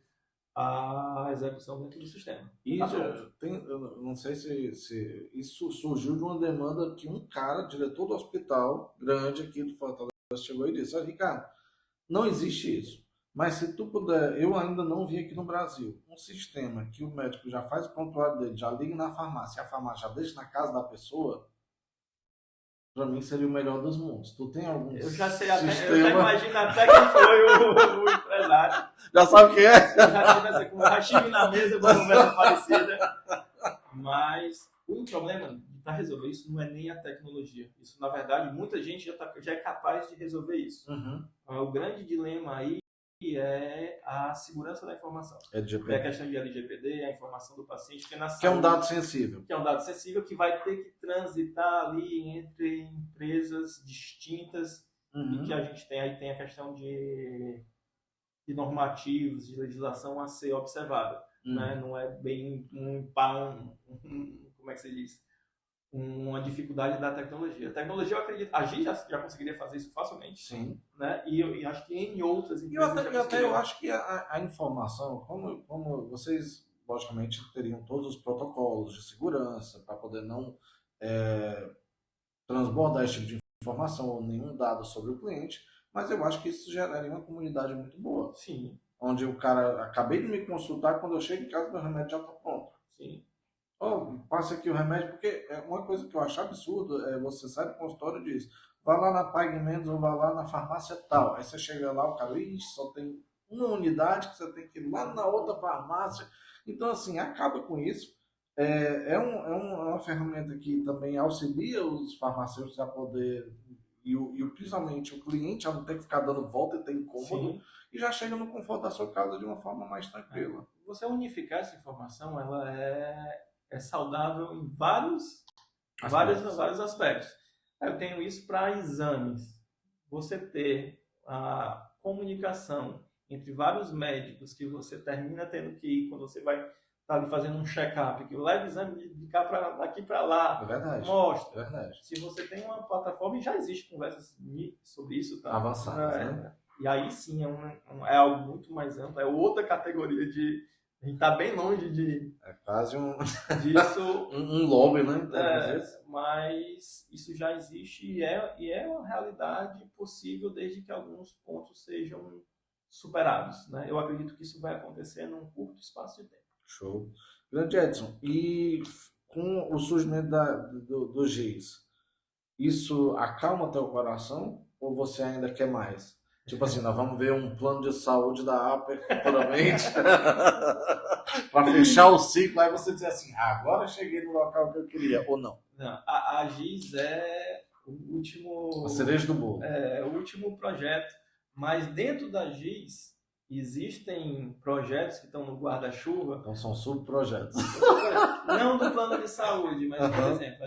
a execução dentro do sistema. E eu não sei se isso surgiu de uma demanda que um cara, diretor do hospital grande aqui do Fortaleza, chegou e disse: olha, Ricardo, não existe isso, mas se tu puder, eu ainda não vi aqui no Brasil, um sistema que o médico já faz o prontuário dele, já liga na farmácia, e a farmácia já deixa na casa da pessoa, para mim seria o melhor dos mundos. Tu tem algum Eu já sei sistema... eu já imagino até quem foi o empresário. Já sabe o que é? Eu já tive na mesa com uma conversa parecida. Mas o problema para resolver isso não é nem a tecnologia. Isso, na verdade, muita gente já é capaz de resolver isso. O grande dilema aí é a segurança da informação. É a questão de LGPD, a informação do paciente, que é um dado sensível. Que é um dado sensível que vai ter que transitar ali entre empresas distintas e que a gente tem aí a questão de normativos, de legislação a ser observada. Né? Não é bem como é que se diz? Uma dificuldade da tecnologia. A tecnologia, eu acredito, a gente já conseguiria fazer isso facilmente. Sim. Né? E eu acho que em outras empresas... Eu acho que a informação, como vocês, logicamente, teriam todos os protocolos de segurança para poder não transbordar esse tipo de informação ou nenhum dado sobre o cliente, mas eu acho que isso geraria uma comunidade muito boa. Sim. onde o cara acabei de me consultar, quando eu chego em casa meu remédio já está pronto. Sim. Oh, passa aqui o remédio, porque é uma coisa que eu acho absurdo é você sai do consultório e diz, vai lá na Pague Menos ou vai lá na farmácia tal. Aí você chega lá, o cara, ixi, só tem uma unidade que você tem que ir lá na outra farmácia. Então, assim, acaba com isso. É uma ferramenta que também auxilia os farmacêuticos a poder, principalmente o cliente, a não ter que ficar dando volta e ter incômodo, Sim. e já chega no conforto da sua casa de uma forma mais tranquila. Você unificar essa informação, ela é saudável em vários aspectos. Eu tenho isso para exames. Você ter a comunicação entre vários médicos que você termina tendo que ir quando você vai estar ali fazendo um check-up, que leva exame daqui para lá, É verdade. mostra. É verdade. Se você tem uma plataforma, e já existe conversas sobre isso, tá? Avançadas, né? E aí sim é algo muito mais amplo, é outra categoria de. A gente está bem longe É quase disso. um lobby, né? Mas isso já existe e é uma realidade possível desde que alguns pontos sejam superados, né? Eu acredito que isso vai acontecer num curto espaço de tempo. Show. Grande Edson, e com o surgimento do GIS, isso acalma teu coração ou você ainda quer mais? Tipo assim, nós vamos ver um plano de saúde da APA futuramente para fechar o ciclo, aí você dizer assim, agora cheguei no local que eu queria, ou não? Não, a GIS é o último... A cereja do bolo. É o último projeto, mas dentro da GIS existem projetos que estão no guarda-chuva. Então são subprojetos. Não do plano de saúde, mas, por exemplo,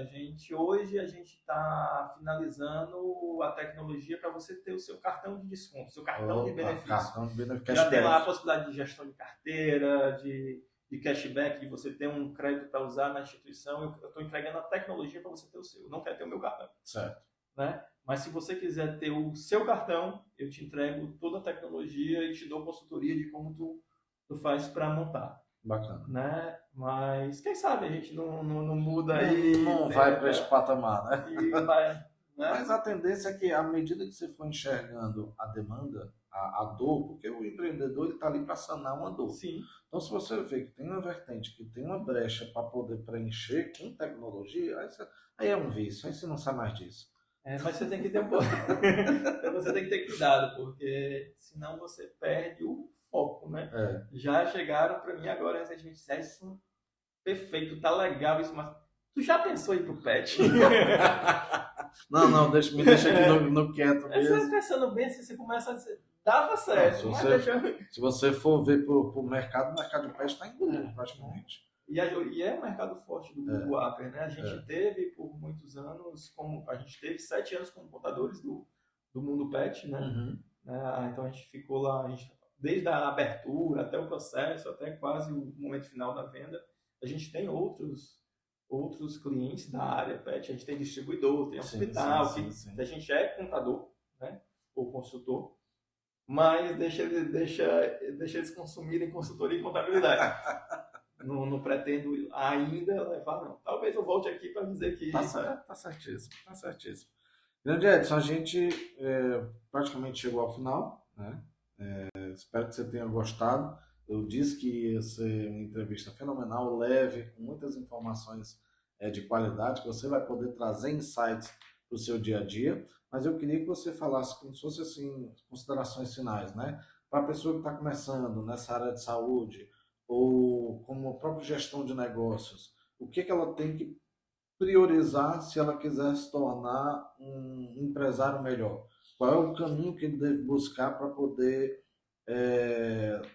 hoje a gente está finalizando a tecnologia para você ter o seu cartão de desconto, seu cartão de benefício. Cartão de benefício. Já tem lá a possibilidade de gestão de carteira, de cashback, de você ter um crédito para usar na instituição. Eu estou entregando a tecnologia para você ter o seu. Eu não quero ter o meu cartão. Certo. Né? Mas se você quiser ter o seu cartão, eu te entrego toda a tecnologia e te dou consultoria de como tu faz para montar. Bacana. Né? Mas quem sabe a gente não muda aí. Não vai para esse patamar, né? Né? Mas a tendência é que, à medida que você for enxergando a demanda, a dor, porque o empreendedor está ali para sanar uma dor. Sim. Então, se você vê que tem uma vertente, que tem uma brecha para poder preencher com tecnologia, aí é um vício, aí você não sai mais disso. Mas você tem que ter você tem que ter cuidado, porque senão você perde o foco, né? Já chegaram para mim agora recentemente, isso perfeito, tá legal isso, mas tu já pensou em ir pro pet? Não, me deixa aqui no quieto mesmo. Você pensando bem, se você começa a dizer, dava certo. Se você for ver pro mercado, o mercado de pet está engolindo praticamente. E é um mercado forte do Google Upper, né? A gente teve por muitos anos, a gente teve 7 anos como contadores do mundo pet, né? Uhum. Então a gente ficou lá, desde a abertura até o processo, até quase o momento final da venda. A gente tem outros clientes da área pet, a gente tem distribuidor, tem hospital, sim. A gente é contador, né? Ou consultor, mas deixa eles consumirem consultoria e contabilidade. Não pretendo ainda levar, não. Talvez eu volte aqui para dizer que... Tá certíssimo. Grande Edson, a gente praticamente chegou ao final, né? Espero que você tenha gostado. Eu disse que ia ser uma entrevista fenomenal, leve, com muitas informações de qualidade, que você vai poder trazer insights para o seu dia a dia. Mas eu queria que você falasse como se fosse assim, considerações finais, né? Para a pessoa que está começando nessa área de saúde, ou como a própria gestão de negócios, o que ela tem que priorizar se ela quiser se tornar um empresário melhor? Qual é o caminho que ele deve buscar para poder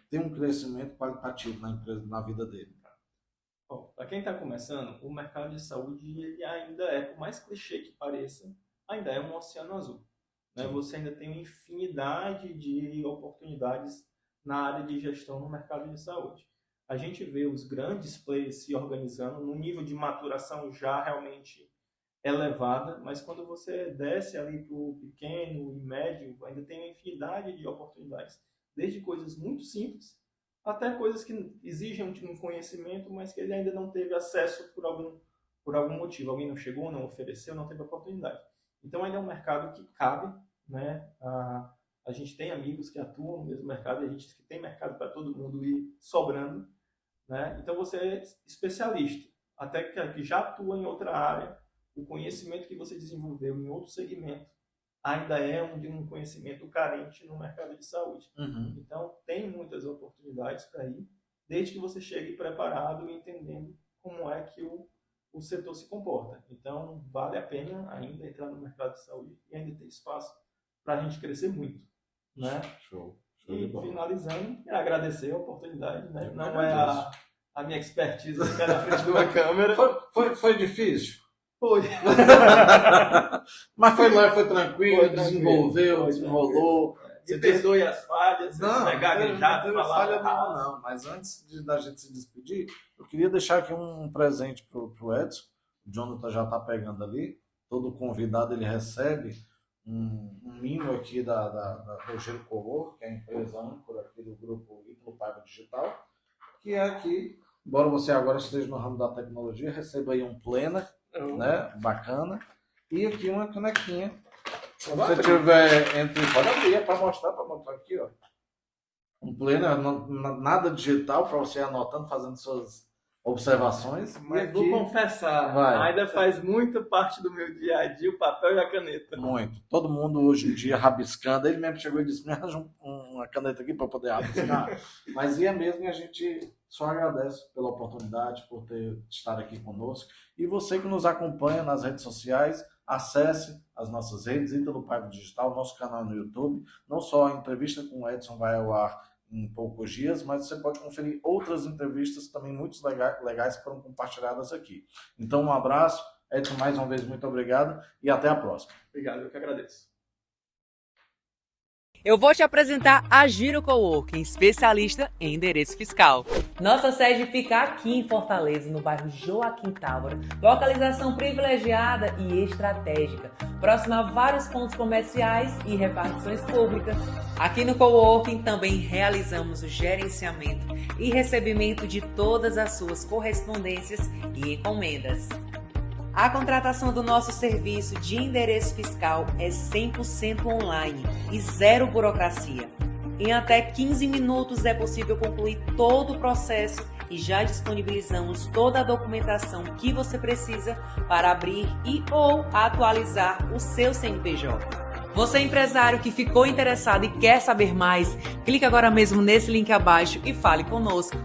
ter um crescimento qualitativo na empresa, na vida dele? Para quem está começando, o mercado de saúde ele ainda é, por mais clichê que pareça, ainda é um oceano azul. Né? Você ainda tem uma infinidade de oportunidades na área de gestão no mercado de saúde. A gente vê os grandes players se organizando num nível de maturação já realmente elevada, mas quando você desce ali para o pequeno e médio, ainda tem uma infinidade de oportunidades, desde coisas muito simples até coisas que exigem um conhecimento, mas que ele ainda não teve acesso por algum motivo. Alguém não chegou, não ofereceu, não teve oportunidade. Então ainda é um mercado que cabe, né, A gente tem amigos que atuam no mesmo mercado e a gente tem mercado para todo mundo ir sobrando, né? Então você é especialista, até que já atua em outra área, o conhecimento que você desenvolveu em outro segmento ainda é um conhecimento carente no mercado de saúde. Uhum. Então tem muitas oportunidades para ir, desde que você chegue preparado e entendendo como é que o setor se comporta. Então vale a pena ainda entrar no mercado de saúde e ainda ter espaço para a gente crescer muito, né? Show. E finalizando, agradecer a oportunidade, né? Eu Não é a minha expertise ficar na frente de uma câmera. Foi difícil? Foi. Mas foi lá, foi tranquilo, desenvolveu, desenrolou. Me perdoe as falhas, Não gaguejado, teve falha nenhuma, não. Mas antes da gente se despedir, eu queria deixar aqui um presente pro Edson. O Jonathan já está pegando ali. Todo convidado ele recebe um mimo aqui da Rogério Cowork, que é a empresa âncora aqui do grupo Ítalo Paiva Digital, que é aqui, embora você agora esteja no ramo da tecnologia, receba aí um planner, né, bacana, e aqui uma canequinha. Se você tiver pode abrir, para mostrar aqui, ó. Um planner, nada digital, para você anotando, fazendo suas observações. Mas vou confessar, ainda faz muito parte do meu dia a dia o papel e a caneta. Muito. Todo mundo hoje em dia rabiscando. Ele mesmo chegou e disse, me arranja uma caneta aqui para poder rabiscar. Mas é mesmo, e a gente só agradece pela oportunidade, por estar aqui conosco. E você que nos acompanha nas redes sociais, acesse as nossas redes, Ítalo Paiva Digital, nosso canal no YouTube. Não só a entrevista com o Edson vai ao ar em poucos dias, mas você pode conferir outras entrevistas também muito legais que foram compartilhadas aqui. Então, um abraço. Edson, mais uma vez, muito obrigado e até a próxima. Obrigado, eu que agradeço. Eu vou te apresentar a Giro Coworking, especialista em endereço fiscal. Nossa sede fica aqui em Fortaleza, no bairro Joaquim Távora, localização privilegiada e estratégica, próxima a vários pontos comerciais e repartições públicas. Aqui no Coworking também realizamos o gerenciamento e recebimento de todas as suas correspondências e encomendas. A contratação do nosso serviço de endereço fiscal é 100% online e zero burocracia. Em até 15 minutos é possível concluir todo o processo e já disponibilizamos toda a documentação que você precisa para abrir e ou atualizar o seu CNPJ. Você empresário que ficou interessado e quer saber mais, clique agora mesmo nesse link abaixo e fale conosco.